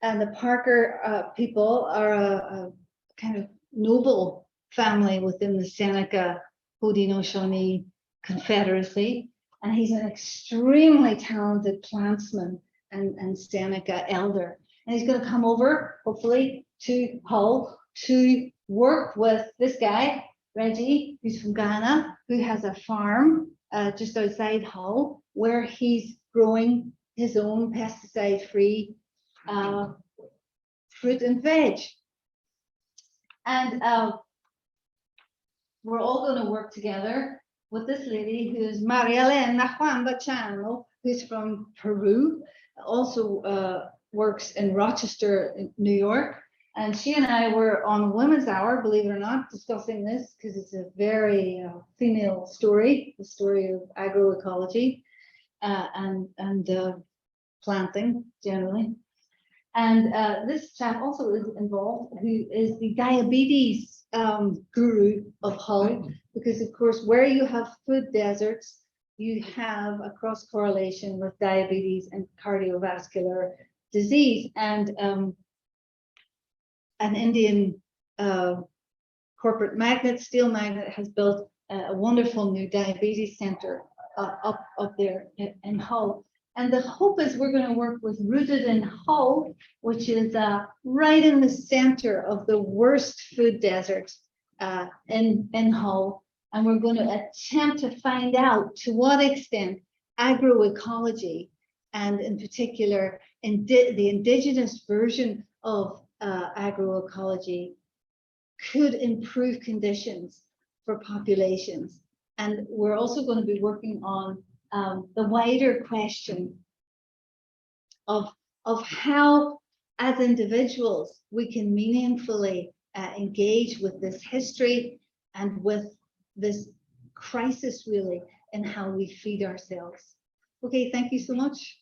And the Parker people are a kind of noble family within the Seneca Haudenosaunee Confederacy. And he's an extremely talented plantsman and Seneca elder. And he's going to come over, hopefully, to Hull to work with this guy, Reggie, who's from Ghana, who has a farm just outside Hull, where he's growing his own pesticide-free fruit and veg. And we're all going to work together with this lady who's Marielena Juan Bachano, who's from Peru, also works in Rochester, New York. And she and I were on Women's Hour, believe it or not, discussing this because it's a very female story, the story of agroecology and planting generally. And this chap also is involved, who is the diabetes guru of Hull, because of course, where you have food deserts, you have a cross correlation with diabetes and cardiovascular disease. And an Indian corporate magnate, steel magnate, has built a wonderful new diabetes center up there in Hull. And the hope is we're going to work with Rooted in Hull, which is right in the center of the worst food desert in Hull. And we're going to attempt to find out to what extent agroecology, and in particular the indigenous version of agroecology, could improve conditions for populations. And we're also going to be working on the wider question of how, as individuals, we can meaningfully engage with this history and with this crisis, really, in how we feed ourselves. Okay, thank you so much.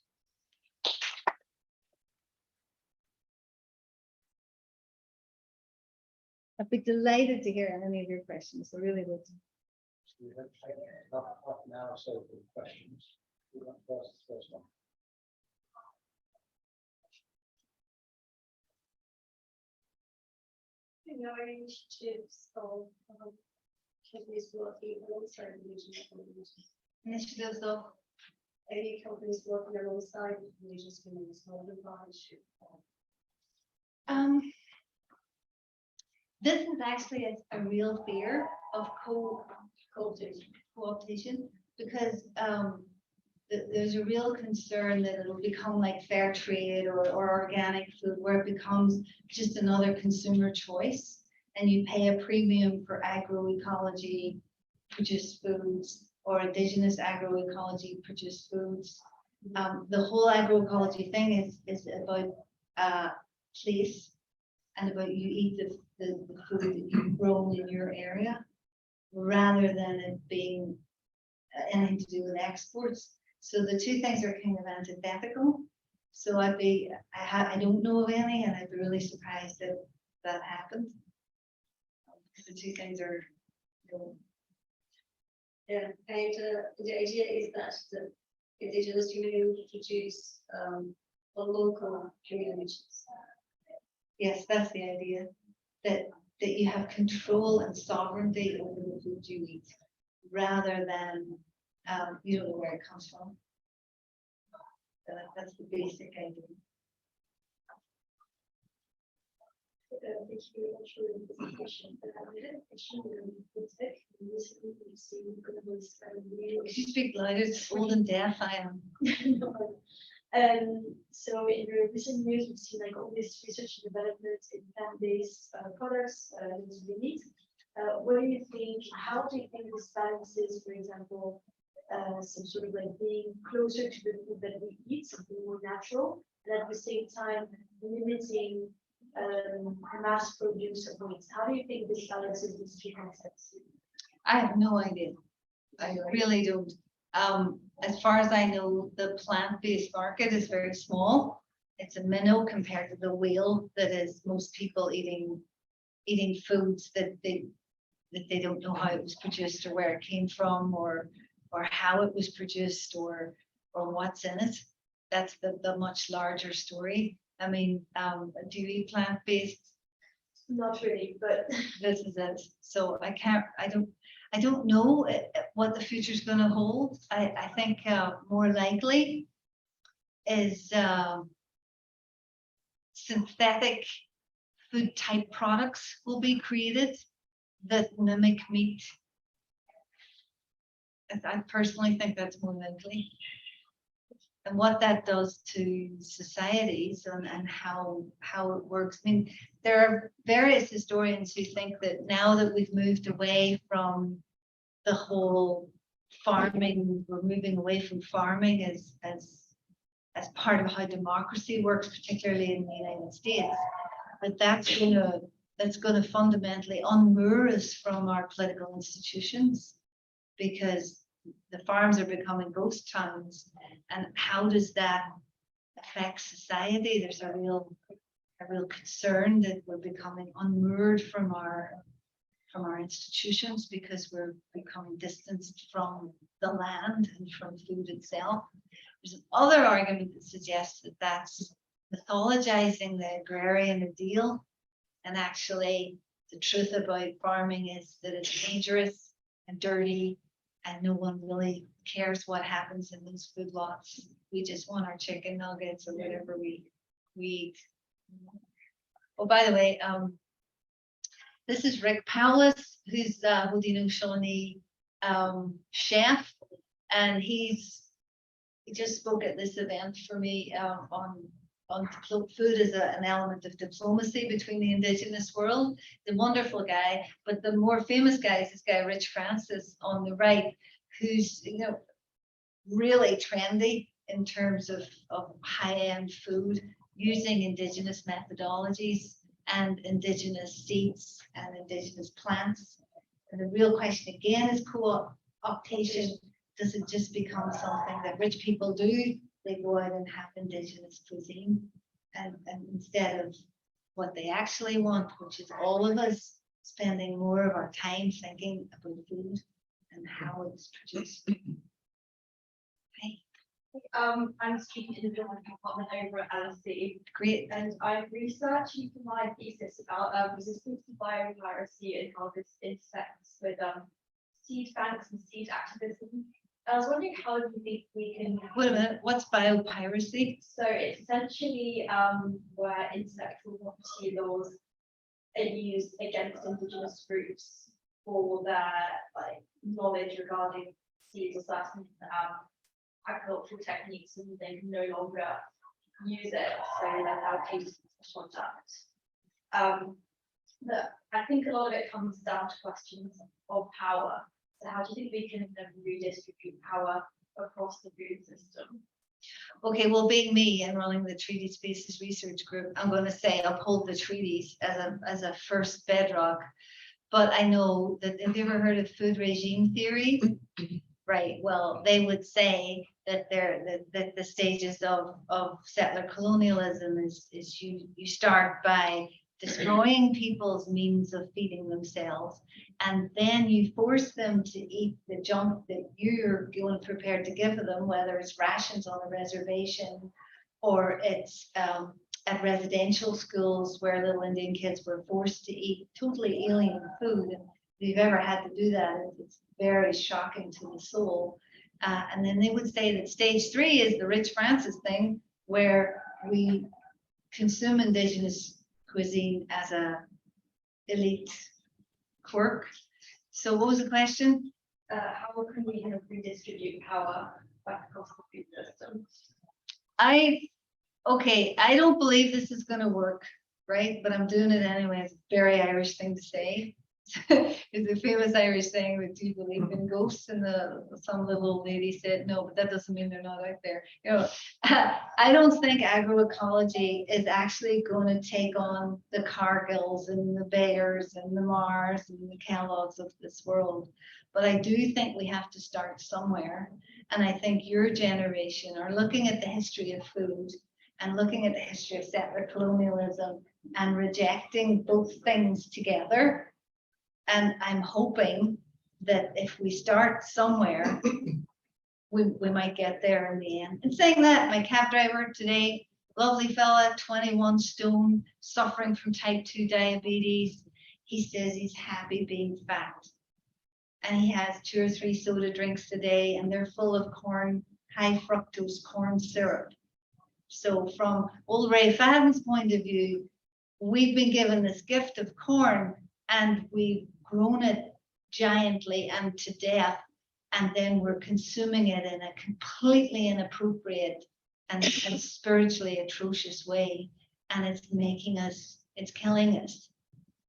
I'd be delighted to hear any of your questions. I really would. We have half an hour or so for questions. Who wants to ask the first one? Our initiatives of companies working alongside indigenous communities. Initiatives of Any companies working alongside indigenous communities, how the partnership. this is actually a real fear of co-optation, because there's a real concern that it'll become like fair trade or organic food, where it becomes just another consumer choice, and you pay a premium for agroecology produced foods or indigenous agroecology produced foods. The whole agroecology thing is about place and about you eat the food that you've grown in your area, rather than it being anything to do with exports. So the two things are kind of antithetical. So I don't know of any, and I'd be really surprised if that happened. Because the two things are, Yeah, and the idea is that the indigenous community produce for local communities. yes, that's the idea, that you have control and sovereignty over the food you eat, rather than you don't know where it comes from. So that's the basic idea. Thank you very much for the presentation. I had a question with tech. Recently, we've seen global spread. If you speak louder, it's old and deaf, I am. So in the recent years, we've seen like all this research and development in plant-based products that is really neat. What do you think? How do you think this balances, for example, some sort of like being closer to the food that we eat, something more natural, and at the same time limiting mass produce of meat? How do you think this balances these two concepts? I have no idea. I really don't. As far as I know, the plant-based market is very small. It's a minnow compared to the whale that is most people eating foods that they don't know how it was produced, or where it came from, or how it was produced, or what's in it. That's the much larger story. I mean, do you eat plant-based? Not really, but This is it. So I don't know what the future is going to hold. I think more likely is synthetic food type products will be created that mimic meat. I personally think that's more likely. And what that does to societies and how it works. I mean, there are various historians who think that now that we've moved away from the whole farming, we're moving away from farming as part of how democracy works, particularly in the United States. But that's gonna fundamentally unmoor us from our political institutions, because the farms are becoming ghost towns. And how does that affect society? There's a real concern that we're becoming unmoored from our from our institutions because we're becoming distanced from the land and from food itself. There's another argument that suggests that that's mythologizing the agrarian ideal, and actually the truth about farming is that it's dangerous and dirty and no one really cares what happens in those food lots. We just want our chicken nuggets or whatever we eat. Oh, by the way, this is Rick Powless, who's Haudenosaunee chef, and he just spoke at this event for me on food as an element of diplomacy between the Indigenous world. The wonderful guy, but the more famous guy is this guy Rich Francis on the right, who's really trendy in terms of high-end food using Indigenous methodologies and Indigenous seeds and Indigenous plants. And the real question again is co-optation. Does it just become something that rich people do? They go out and have Indigenous cuisine, and instead of what they actually want, which is all of us spending more of our time thinking about food and how it's produced. I'm speaking in the Development Department over at LSE. Great. And I'm researching for my thesis about resistance to biopiracy and how this intersects with seed banks and seed activism. I was wondering, how do you think we can... Wait a minute, what's biopiracy? So it's essentially where intellectual property laws are used against Indigenous groups for their knowledge regarding seeds or certain agricultural techniques, and they can no longer use it, so they're now cases of contact. But I think a lot of it comes down to questions of power. So how do you think we can redistribute power across the food system? Okay, well, being me and running the Treaty Spaces Research Group, I'm going to say uphold the treaties as a first bedrock. But I know that, have you ever heard of food regime theory? Right, well, they would say that that the stages of settler colonialism is you start by destroying people's means of feeding themselves, and then you force them to eat the junk that you're going prepared to give them, whether it's rations on a reservation or it's at residential schools where little Indian kids were forced to eat totally alien food. If you've ever had to do that, it's very shocking to the soul. And then they would say that stage 3 is the Rich Francis thing, where we consume Indigenous cuisine as a elite quirk. So what was the question? How can we redistribute power back across the food system? I don't believe this is going to work, right? But I'm doing it anyway. It's a very Irish thing to say. It's a famous Irish saying that, do you believe in ghosts? And some little old lady said, no, but that doesn't mean they're not out there. I don't think agroecology is actually going to take on the Cargills and the Bayers and the Mars and the Kellogg's of this world. But I do think we have to start somewhere. And I think your generation are looking at the history of food and looking at the history of settler colonialism and rejecting both things together. And I'm hoping that if we start somewhere, we might get there in the end. And saying that, my cab driver today, lovely fella, 21 stone, suffering from type 2 diabetes. He says he's happy being fat. And he has 2 or 3 soda drinks a day, and they're full of corn, high fructose corn syrup. So from old Ray Fadden's point of view, we've been given this gift of corn, and we've grown it giantly and to death, and then we're consuming it in a completely inappropriate and spiritually atrocious way, and it's killing us.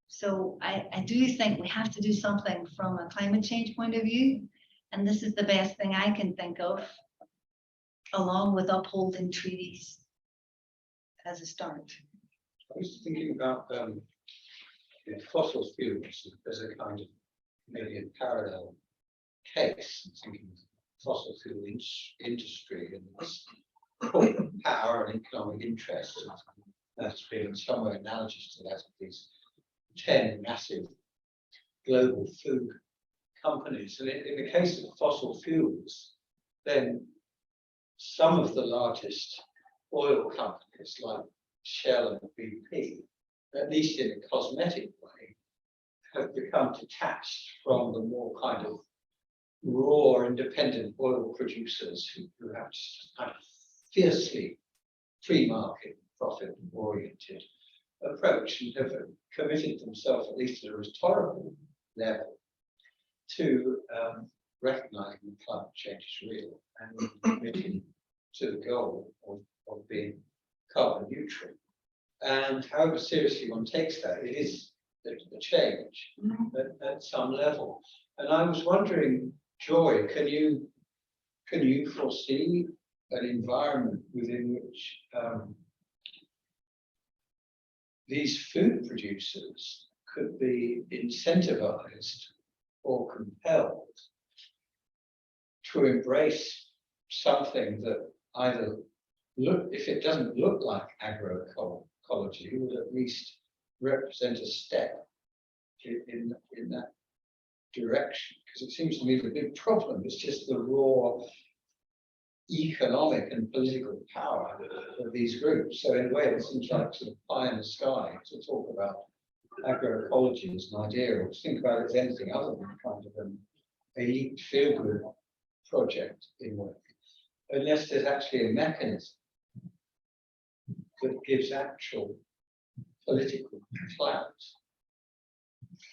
So I do think we have to do something from a climate change point of view, and this is the best thing I can think of, along with upholding treaties as a start. I was thinking about fossil fuels as a kind of maybe a parallel case. I'm thinking fossil fuel industry and its corporate power and economic interests. That's been somewhat analogous to that of these 10 massive global food companies. And in the case of fossil fuels, then some of the largest oil companies like Shell and BP, at least in a cosmetic way, have become detached from the more kind of raw independent oil producers who have just kind of fiercely free market profit oriented approach and have committed themselves, at least at a rhetorical level, to recognizing that climate change is real and committing to the goal of being carbon neutral. And however seriously one takes that, it is a change at some level. And I was wondering, Joy, can you foresee an environment within which these food producers could be incentivized or compelled to embrace something that either if it doesn't look like agroecology, would at least represent a step in that direction? Because it seems to me the big problem is just the raw economic and political power of these groups. So in a way, it seems like sort of pie in the sky to talk about agroecology as an idea, or to think about it as anything other than kind of an elite feel-good project in a way, unless there's actually a mechanism that gives actual political clout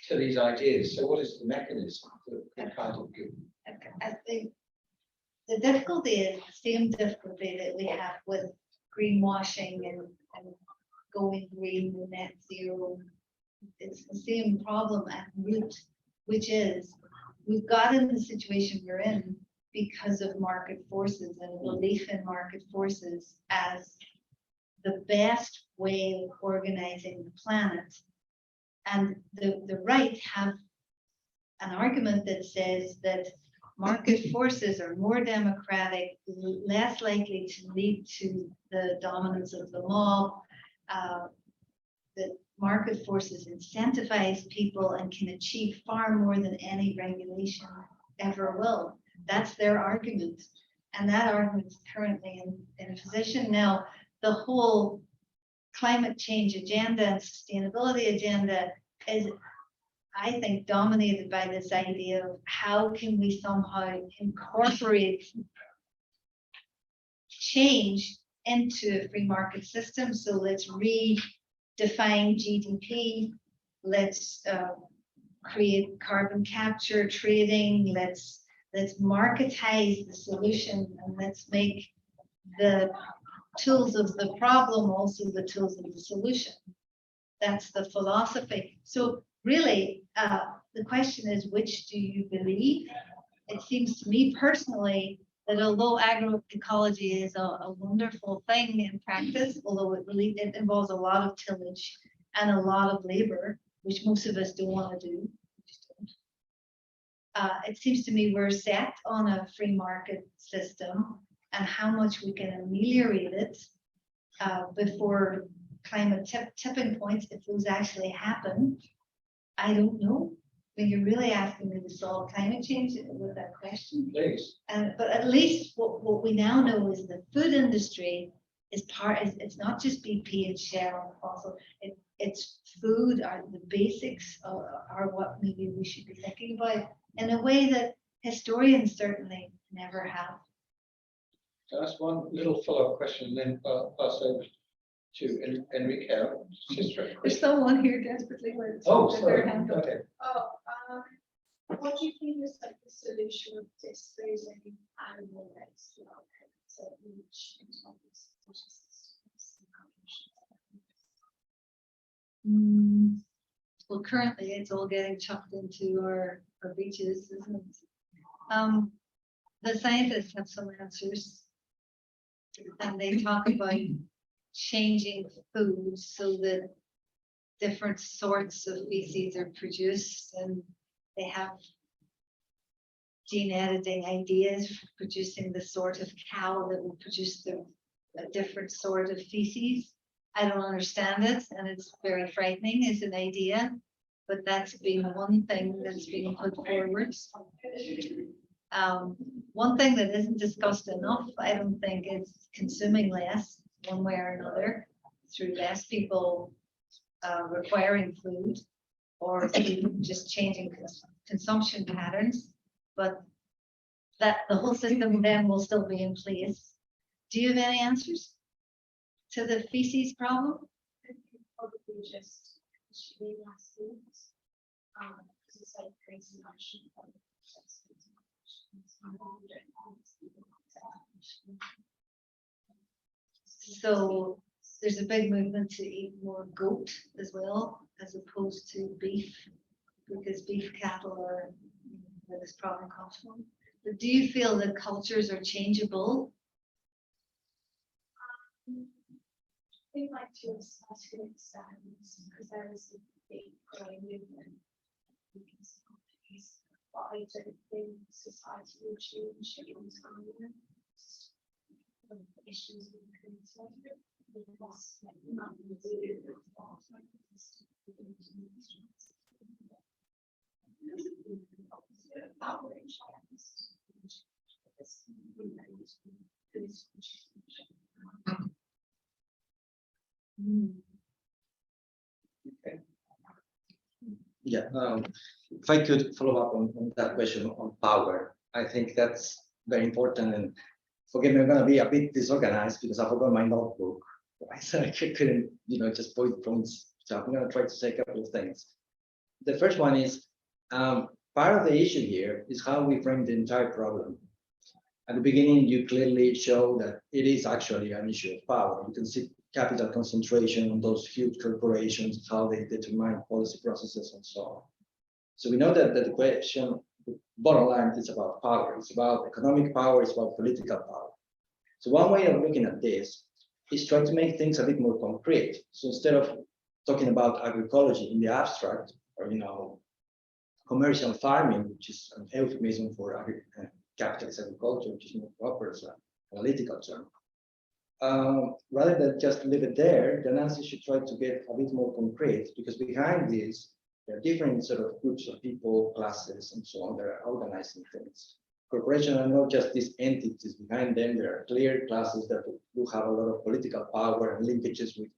to these ideas. So what is the mechanism that can kind of give? I think the difficulty is the same difficulty that we have with greenwashing and going green and net zero. It's the same problem at root, which is we've got in the situation we're in because of market forces and a belief in market forces as the best way of organizing the planet. And the right have an argument that says that market forces are more democratic, less likely to lead to the dominance of the mob, that market forces incentivize people and can achieve far more than any regulation ever will. That's their argument. And that argument is currently in position. Now, the whole climate change agenda and sustainability agenda is, I think, dominated by this idea of how can we somehow incorporate change into a free market system. So let's redefine GDP, let's create carbon capture trading, let's marketize the solution, and let's make the tools of the problem also the tools of the solution. That's the philosophy. So really, the question is, which do you believe? It seems to me personally that although agroecology is a wonderful thing in practice, although it involves a lot of tillage and a lot of labor, which most of us don't want to do. It seems to me we're set on a free market system, and how much we can ameliorate it before climate tipping points, if those actually happen, I don't know. When you're really asking me to solve climate change with that question. Please. But at least what we now know is the food industry is it's not just BP and Shell and fossil, it's food, are the basics are what maybe we should be thinking about in a way that historians certainly never have. That's one little follow-up question, and then pass over to Enrique. Just very quick. There's someone here desperately waiting. Oh, sorry. Go ahead. What do you think is like the solution of this raising animal rights? So which well, currently it's all getting chucked into our beaches, isn't it? The scientists have some answers, and they talk about changing food so that different sorts of species are produced, and they have gene editing ideas for producing the sort of cow that will produce a different sort of feces. I don't understand it, and it's very frightening as an idea. but that's been one thing that's been put forward. One thing that isn't discussed enough, I don't think, is consuming less one way or another through less people requiring food or through just changing consumption patterns. But that the whole system then will still be in place. Do you have any answers to the feces problem? Probably just consuming less foods, because it's like crazy much. So there's a big movement to eat more goat as well, as opposed to beef, because beef cattle are where this problem comes from. But do you feel that cultures are changeable? I think like to a certain extent, because there is a big growing movement. But I don't think society will change in time. Issues with Yeah, if I could follow up on that question on power, I think that's very important. And forgive me, I'm going to be a bit disorganized because I forgot my notebook. So I couldn't, just point points. So I'm going to try to say a couple of things. The first one is part of the issue here is how we frame the entire problem. At the beginning, you clearly show that it is actually an issue of power. You can see capital concentration on those huge corporations, how they determine policy processes and so on. So we know that the question, the bottom line, is about power. It's about economic power, it's about political power. So one way of looking at this is try to make things a bit more concrete. So instead of talking about agroecology in the abstract, or commercial farming, which is an euphemism for capitalist agriculture, which is more proper as an analytical term. Rather than just leave it there, the analysis should try to get a bit more concrete, because behind this, there are different sort of groups of people, classes, and so on that are organizing things. Corporations are not just these entities. Behind them, there are clear classes that do have a lot of political power and linkages with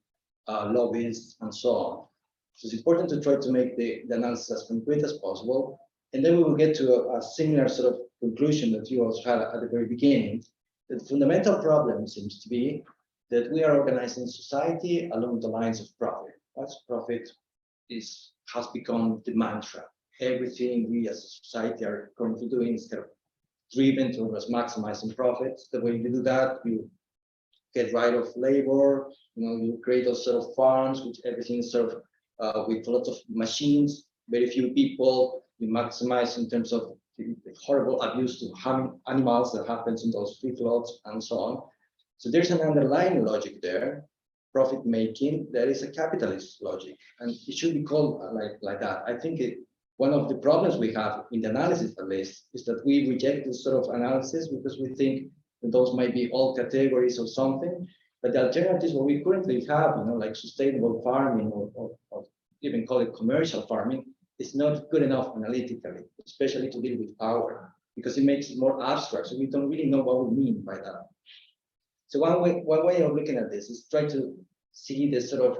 lobbyists and so on. So it's important to try to make the analysis as concrete as possible. And then we will get to a similar sort of conclusion that you also had at the very beginning. The fundamental problem seems to be that we are organizing society along the lines of profit. That's profit has become the mantra. Everything we as a society are currently doing is kind of driven towards maximizing profits. The way you do that, you get rid of labor, you create those sort of farms, which everything is sort of with lots of machines, very few people. You maximize in terms of the horrible abuse to animals that happens in those feedlots and so on. So there's an underlying logic there, profit making, that is a capitalist logic, and it should be called like that. I think one of the problems we have in the analysis, at least, is that we reject this sort of analysis because we think that those might be all categories or something. But the alternatives, what we currently have, like sustainable farming or even call it commercial farming, is not good enough analytically, especially to deal with power, because it makes it more abstract. So we don't really know what we mean by that. So one way of looking at this is try to see the sort of,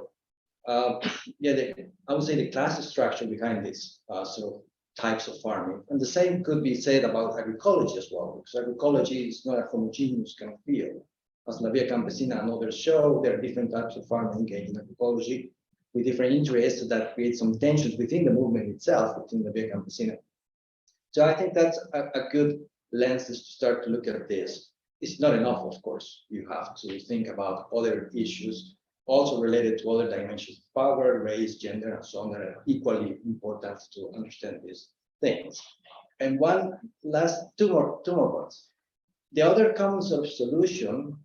I would say the class structure behind this sort of types of farming. And the same could be said about agroecology as well, because agroecology is not a homogeneous kind of field. As La Via Campesina and others show, there are different types of farming engaged in agroecology with different interests that create some tensions within the movement itself, within La Via Campesina. So I think that's a good lens to start to look at this. It's not enough, of course. You have to think about other issues also related to other dimensions of power, race, gender, and so on that are equally important to understand these things. And two more points. The other common sort of solution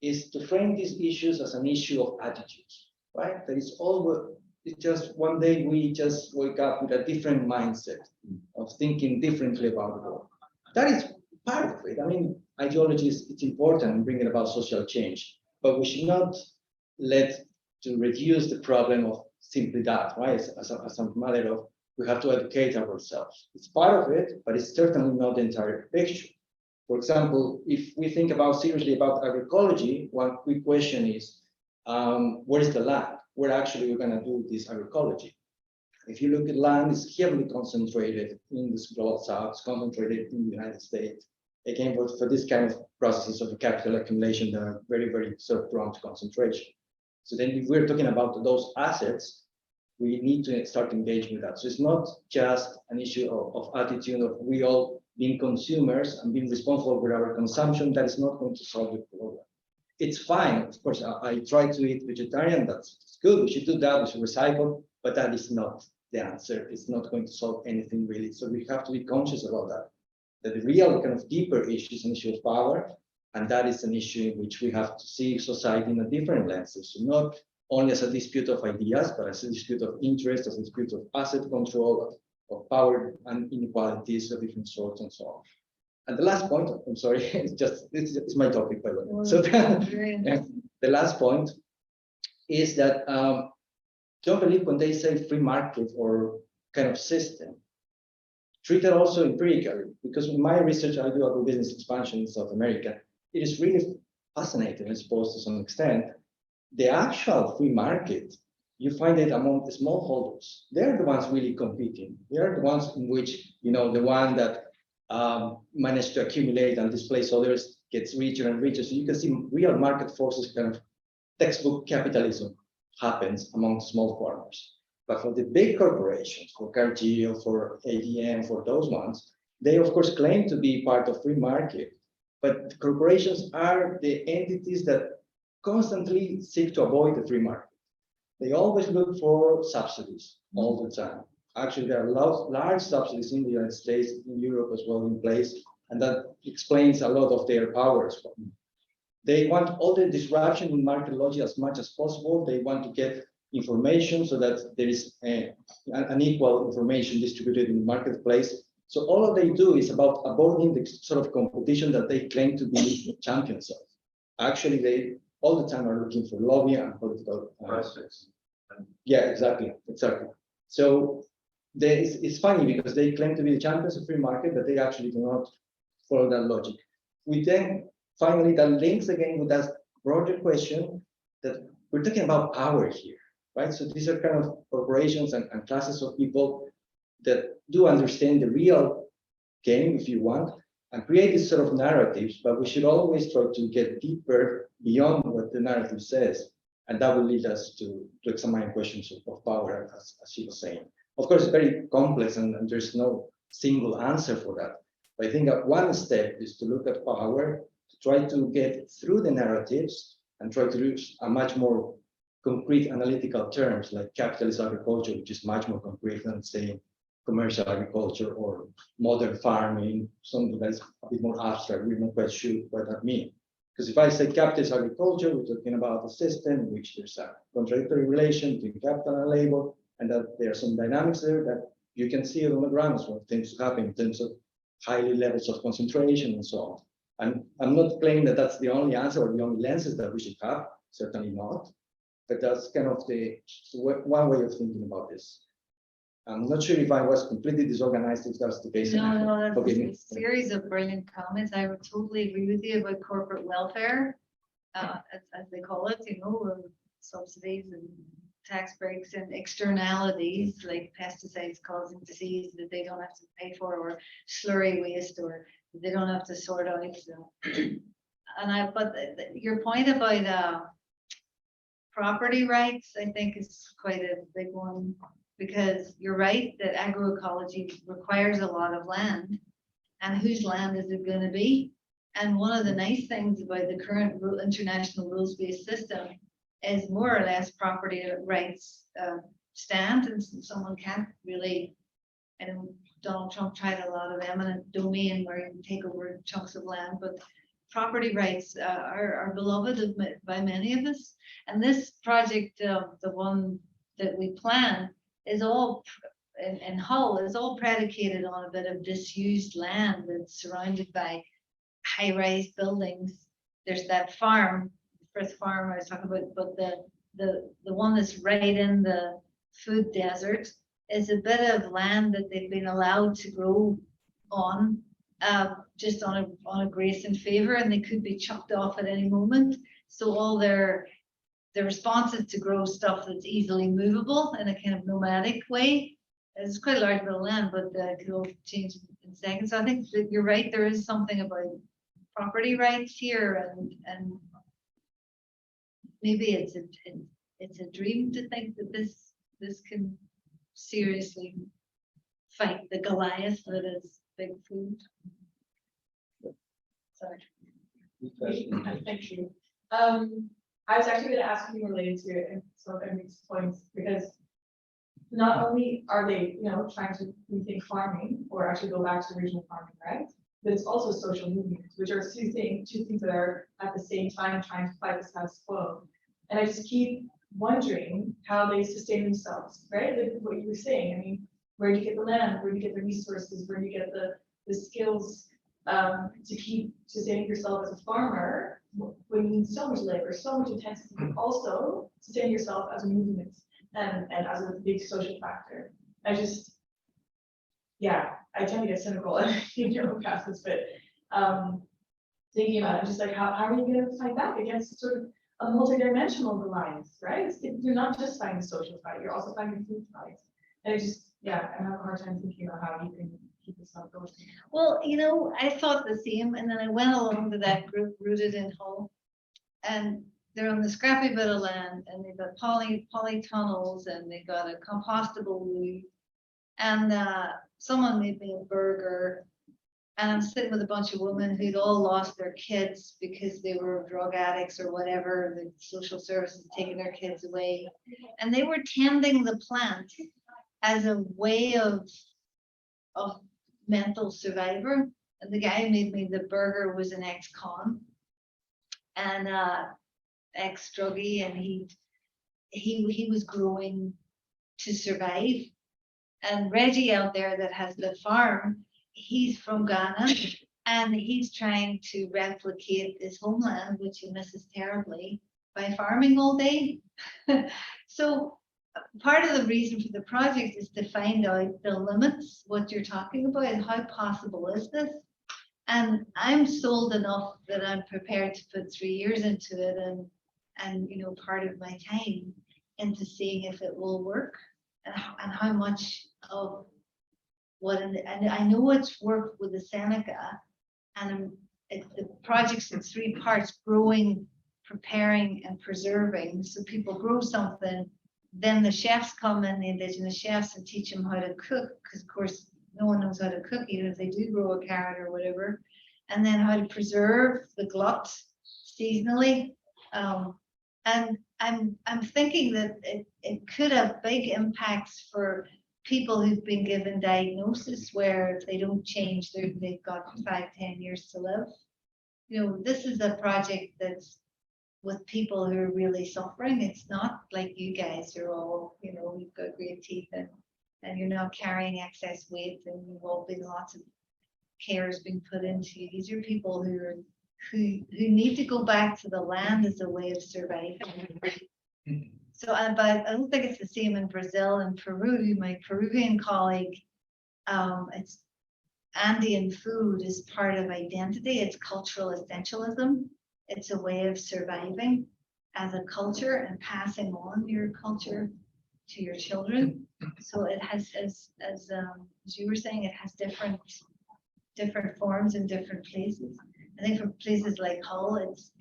is to frame these issues as an issue of attitudes, right? That is all. It's just one day we just wake up with a different mindset of thinking differently about the world. That is part of it. I mean, ideology it's important in bringing about social change, but we should not let to reduce the problem of simply that, right? As a matter of, we have to educate ourselves. It's part of it, but it's certainly not the entire picture. For example, if we think seriously about agroecology, one quick question is, where is the land? Where actually we're going to do this agroecology? If you look at land, it's heavily concentrated in the global south, it's concentrated in the United States. Again, for this kind of processes of capital accumulation that are very, very sort of prone to concentration. So then if we're talking about those assets, we need to start engaging with that. So it's not just an issue of attitude of we all being consumers and being responsible for our consumption. That is not going to solve the problem. It's fine, of course, I try to eat vegetarian, that's good, we should do that, we should recycle, but that is not the answer. It's not going to solve anything really. So we have to be conscious about that. That the real kind of deeper issue is an issue of power, and that is an issue in which we have to see society in a different lenses. So not only as a dispute of ideas, but as a dispute of interest, as a dispute of asset control, of power and inequalities of different sorts and so on. And the last point, I'm sorry, it's my topic, by the way. So the last point is that don't believe when they say free market or kind of system. Treat it also empirically, because in my research, I do agribusiness expansion in South America. It is really fascinating, I suppose, to some extent. The actual free market, you find it among the smallholders. They're the ones really competing. They're the ones in which, the one that managed to accumulate and displace others gets richer and richer. So you can see real market forces, kind of textbook capitalism happens among small farmers. But for the big corporations, for Cargill, for ADM, for those ones, they of course claim to be part of free market. But the corporations are the entities that constantly seek to avoid the free market. They always look for subsidies all the time. Actually, there are large subsidies in the United States, in Europe as well in place, and that explains a lot of their power as well. They want all the disruption in market logic as much as possible. They want to get information so that there is an equal information distributed in the marketplace. So all they do is about avoiding the sort of competition that they claim to be champions of. Actually, they all the time are looking for lobby and political process. Yeah, exactly. So it's funny because they claim to be the champions of free market, but they actually do not follow that logic. We then finally that links again with that broader question that we're talking about power here, right? So these are kind of corporations and classes of people that do understand the real game, if you want, and create these sort of narratives, but we should always try to get deeper beyond what the narrative says. And that will lead us to examine questions of power, as she was saying. Of course, it's very complex and there's no single answer for that. But I think that one step is to look at power, to try to get through the narratives and try to use a much more concrete analytical terms like capitalist agriculture, which is much more concrete than saying commercial agriculture or modern farming, something that is a bit more abstract. We're not quite sure what that means. Because if I say capitalist agriculture, we're talking about a system in which there's a contradictory relation between capital and labor, and that there are some dynamics there that you can see it on the ground as well, things happen in terms of highly levels of concentration and so on. And I'm not claiming that that's the only answer or the only lenses that we should have, certainly not. But that's kind of one way of thinking about this. I'm not sure if I was completely disorganized, if that's the case. No, that's a series of brilliant comments. I would totally agree with you about corporate welfare, as they call it, subsidies and tax breaks and externalities like pesticides causing disease that they don't have to pay for, or slurry waste, or they don't have to sort out. But your point about property rights, I think, is quite a big one. Because you're right that agroecology requires a lot of land, and whose land is it going to be? And one of the nice things about the current international rules-based system is more or less property rights stand, and someone can't really. And Donald Trump tried a lot of eminent domain where you can take over chunks of land, but property rights are beloved by many of us. And this project, the one that we plan, is all in Hull is all predicated on a bit of disused land that's surrounded by high-rise buildings. There's that farm, the first farm I was talking about, but the one that's right in the food desert is a bit of land that they've been allowed to grow on, just on a grace and favor, and they could be chucked off at any moment. So all the response is to grow stuff that's easily movable in a kind of nomadic way. It's quite a large bit of land, but it could all change in seconds. So I think that you're right. There is something about property rights here, and maybe it's a dream to think that this can seriously fight the Goliath that is big food. Sorry. Thank you. I was actually going to ask you related to some of Emily's points, because not only are they, trying to rethink farming or actually go back to regional farming, right? But it's also social movements, which are two things that are at the same time trying to fight the status quo. And I just keep wondering how they sustain themselves, right? Like what you were saying. I mean, where do you get the land? Where do you get the resources? Where do you get the skills to keep sustaining yourself as a farmer when you need so much labor, so much intensity, but also sustain yourself as a movement and as a big social factor. I tend to get cynical in your passes, but thinking about it, just like how are you going to fight back against sort of a multidimensional reliance, right? You're not just fighting the social fight, you're also fighting the food fight. And I have a hard time thinking about how you can keep this up going. Well, I thought the same, and then I went along to that group rooted in Hull, and they're on the scrappy bit of land, and they've got polytunnels, and they got a compostable loo, and someone made me a burger, and I'm sitting with a bunch of women who'd all lost their kids because they were drug addicts or whatever. The social services taking their kids away, and they were tending the plant as a way of mental survivor. And the guy who made me the burger was an ex-con and ex-druggie, and he was growing to survive. And Reggie out there that has the farm, he's from Ghana, and he's trying to replicate his homeland, which he misses terribly, by farming all day. So part of the reason for the project is to find out the limits, what you're talking about, and how possible is this. And I'm sold enough that I'm prepared to put 3 years into it, and part of my time into seeing if it will work, and how much of what. And I know it's worked with the Seneca, and the project's in 3 parts: growing, preparing, and preserving. So people grow something, then the chefs come in, the indigenous chefs, and teach them how to cook, because of course no one knows how to cook, even if they do grow a carrot or whatever. And then how to preserve the glut seasonally. And I'm thinking that it could have big impacts for people who've been given diagnosis where if they don't change, they've got 5-10 years to live. This is a project that's with people who are really suffering. It's not like you guys are all, you've got great teeth and you're not carrying excess weight, and you've all been lots of cares being put into you. These are people who need to go back to the land as a way of surviving. So, but I don't think it's the same in Brazil and Peru. My Peruvian colleague, it's Andean food is part of identity. It's cultural essentialism. It's a way of surviving as a culture and passing on your culture to your children. So it has, as you were saying, it has different forms in different places. I think for places like Hull, it's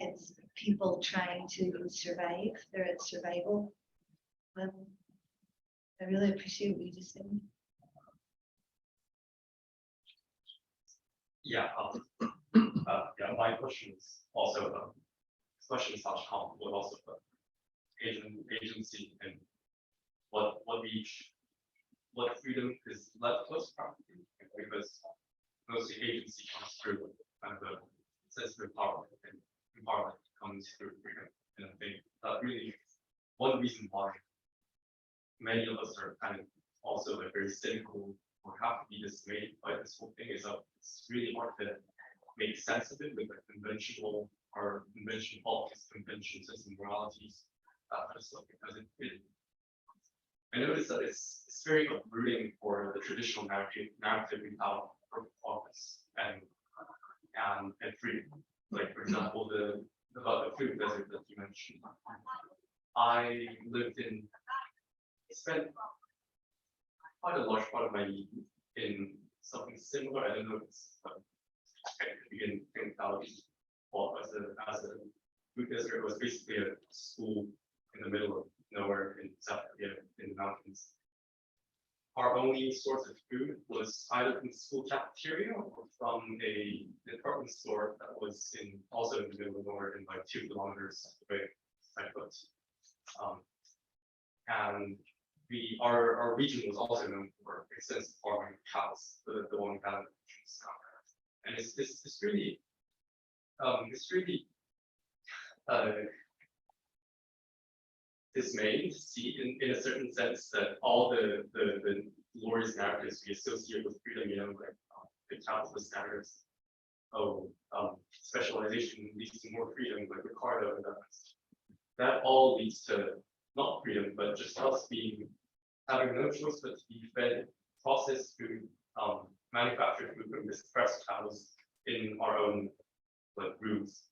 people trying to survive. They're at survival. But I really appreciate what you just said. Yeah, my question is also question is not common, but also agency and what freedom is left to us probably, because mostly agency comes through kind of a sense of empowerment comes through freedom. And I think that really one reason why many of us are kind of also like very cynical or have to be dismayed by this whole thing is that it's really hard to make sense of it with like conventional politics, conventional system moralities, that kind of stuff, because I noticed that it's very uprooting for the traditional narrative we have for office and freedom. Like for example, about the food desert that you mentioned. I spent quite a large part of my youth in something similar. I don't know if it's in technicality or as a food desert. It was basically a school in the middle of nowhere in South Korea in the mountains. Our only source of food was either from the school cafeteria or from a department store that was also in the middle of nowhere in like 2 kilometers away by foot. And our region was also known for extensive farming cows, the one that and it's really dismaying to see in a certain sense that all the glorious narratives we associate with freedom, like the countless narratives of specialization leads to more freedom, like Ricardo, and that all leads to not freedom, but just us having no choice but to be fed processed food, manufactured food from this pressed cows in our own like rooms,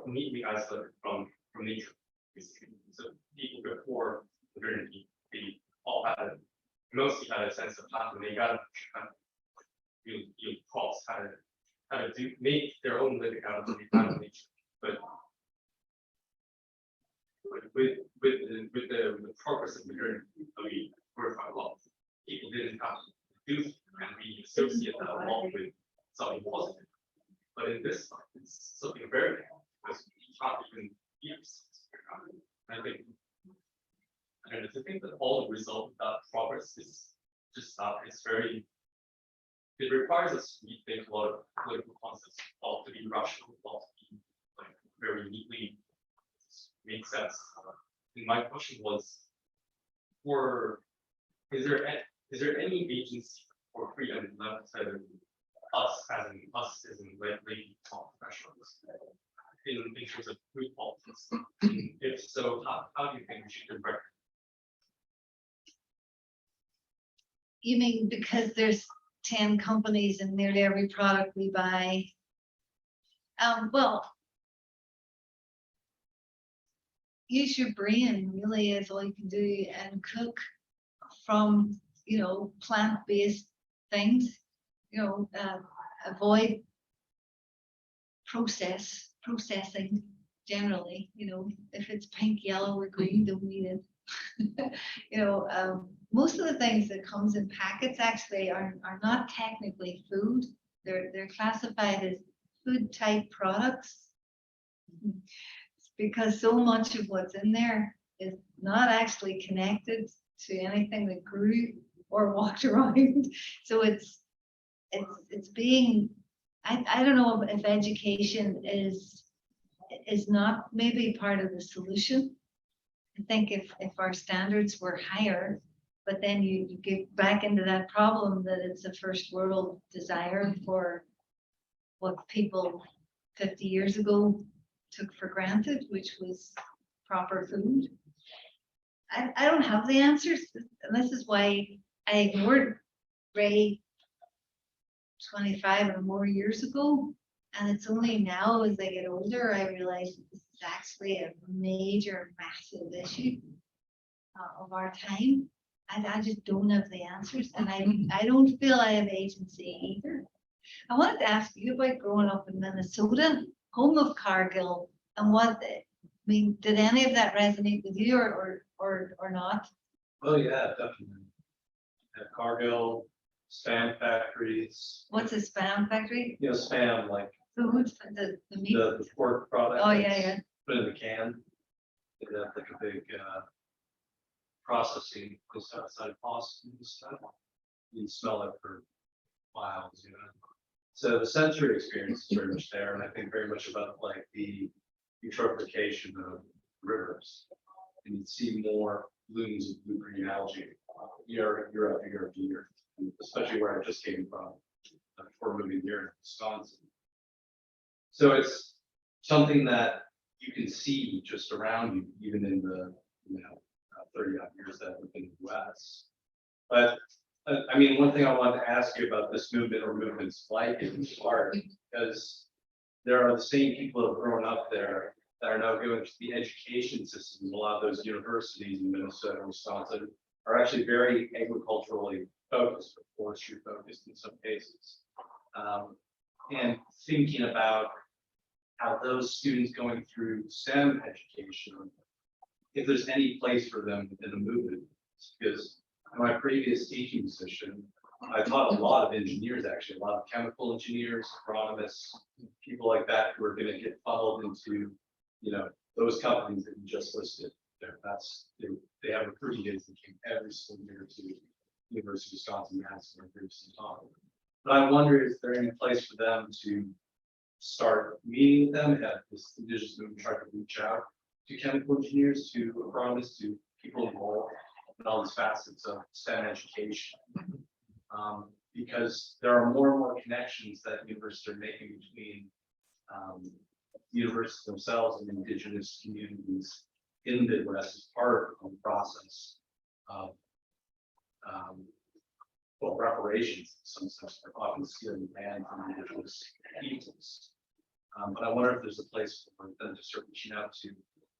neatly isolated from nature. So people before modernity, they all mostly had a sense of how they got crops, how to make their own living out of the nature. But with the progress of modernity, we're quite a lot. People didn't have to do, and we associate that a lot with something positive. But in this time, it's something very negative because we can't even use. I think, and to think that all the result of that progress is just that it requires us to rethink a lot of political concepts, all to be rational, all to be like very neatly make sense. And my question was, is there any agency for freedom left to us as in lay professionals in terms of food politics? And if so, how do you think we should direct? You mean because there's 10 companies in nearly every product we buy? Well, use your brain really is all you can do, and cook from plant-based things. Avoid processing generally. If it's pink, yellow, or green, don't eat it. Most of the things that comes in packets actually are not technically food. They're classified as food type products because so much of what's in there is not actually connected to anything that grew or walked around. So it's being, I don't know if education is not maybe part of the solution. I think if our standards were higher, but then you get back into that problem that it's a first world desire for what people 50 years ago took for granted, which was proper food. I don't have the answers, and this is why I ignored Ray 25 or more years ago. And it's only now as I get older, I realize this is actually a major, massive issue of our time. And I just don't have the answers. And I don't feel I have agency either. I wanted to ask you about growing up in Minnesota, home of Cargill, and did any of that resonate with you or not? Oh yeah, definitely. At Cargill, Spam factories. What's a Spam factory? Spam, like Food, the meat. the pork product. Oh, that's yeah. Put in the can. They have like a big processing place outside of Boston and stuff. You smell it for miles, So the sensory experience is very much there, and I think very much about like the eutrophication of rivers. And you see more blooms of blue-green algae year after year, especially where I just came from before moving here in Wisconsin. So it's something that you can see just around you, even in the 30 odd years that I've been in the US. But I mean, one thing I wanted to ask you about this movement or movements like it in part, because there are the same people that have grown up there that are now going to the education systems. A lot of those universities in Minnesota and Wisconsin are actually very agriculturally focused, or forestry focused in some cases. And thinking about how those students going through STEM education, if there's any place for them in the movement, because in my previous teaching position, I taught a lot of engineers, actually, a lot of chemical engineers, agronomists, people like that who are going to get funneled into, you know, those companies that you just listed. There, that's they have recruiting days that came every single year to University of Wisconsin, Madison, or Princeton. But I wonder, is there any place for them to start meeting with them? Have this indigenous movement try to reach out to chemical engineers, to agronomists, to people involved in all these facets of STEM education? Because there are more and more connections that universities are making between universities themselves and indigenous communities in the Midwest as part of the process of well, reparations, in some sense, are often stealing land from indigenous peoples. But I wonder if there's a place for them to start reaching out to,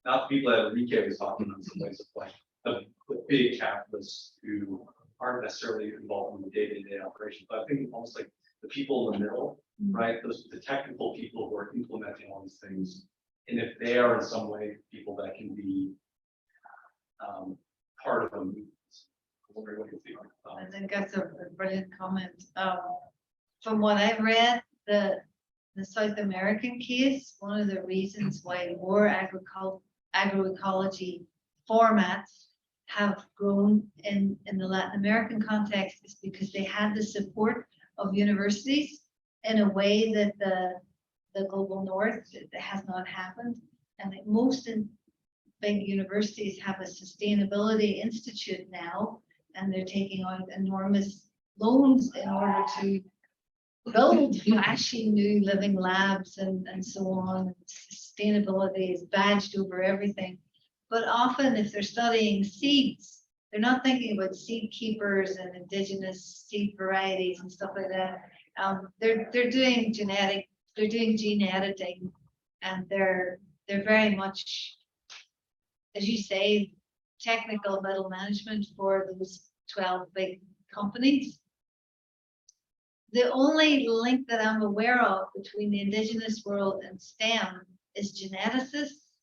not the people that Enrique was talking about, some ways of like the big capitalists who aren't necessarily involved in the day-to-day operation, but I think almost like the people in the middle, right? Those the technical people who are implementing all these things, and if they are in some way people that can be part of a movement. I think that's a brilliant comment. From what I've read, the South American case, one of the reasons why more agroecology formats have grown in the Latin American context is because they had the support of universities in a way that the global north has not happened. And that most big universities have a sustainability institute now, and they're taking on enormous loans in order to build flashy new living labs and so on. Sustainability is badged over everything. But often if they're studying seeds, they're not thinking about seed keepers and indigenous seed varieties and stuff like that. They're doing gene editing, and they're very much, as you say, technical middle management for those 12 big companies. The only link that I'm aware of between the indigenous world and STEM is geneticists,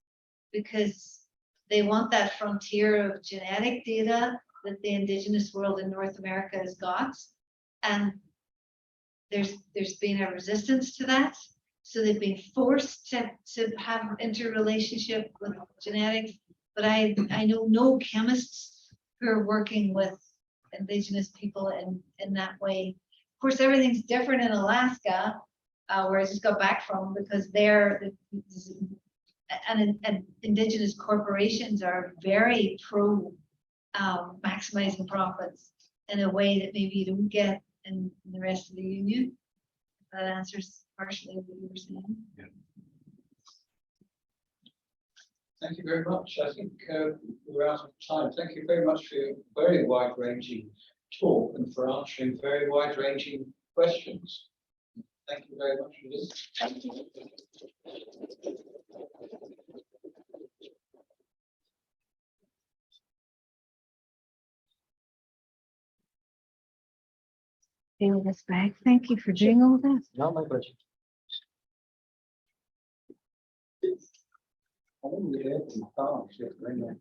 because they want that frontier of genetic data that the indigenous world in North America has got. And there's been a resistance to that. So they've been forced to have interrelationship with genetics. But I know no chemists who are working with indigenous people in that way. Of course, everything's different in Alaska, where I just got back from, because and indigenous corporations are very pro maximizing profits in a way that maybe you don't get in the rest of the union. That answers partially what you were saying. Yeah. Thank you very much. I think we're out of time. Thank you very much for your very wide-ranging talk and for answering very wide-ranging questions. Thank you very much for this. Thank you. Stay with us back. Thank you for doing all that. No, my pleasure. I think we have some thoughts, yeah, very nice.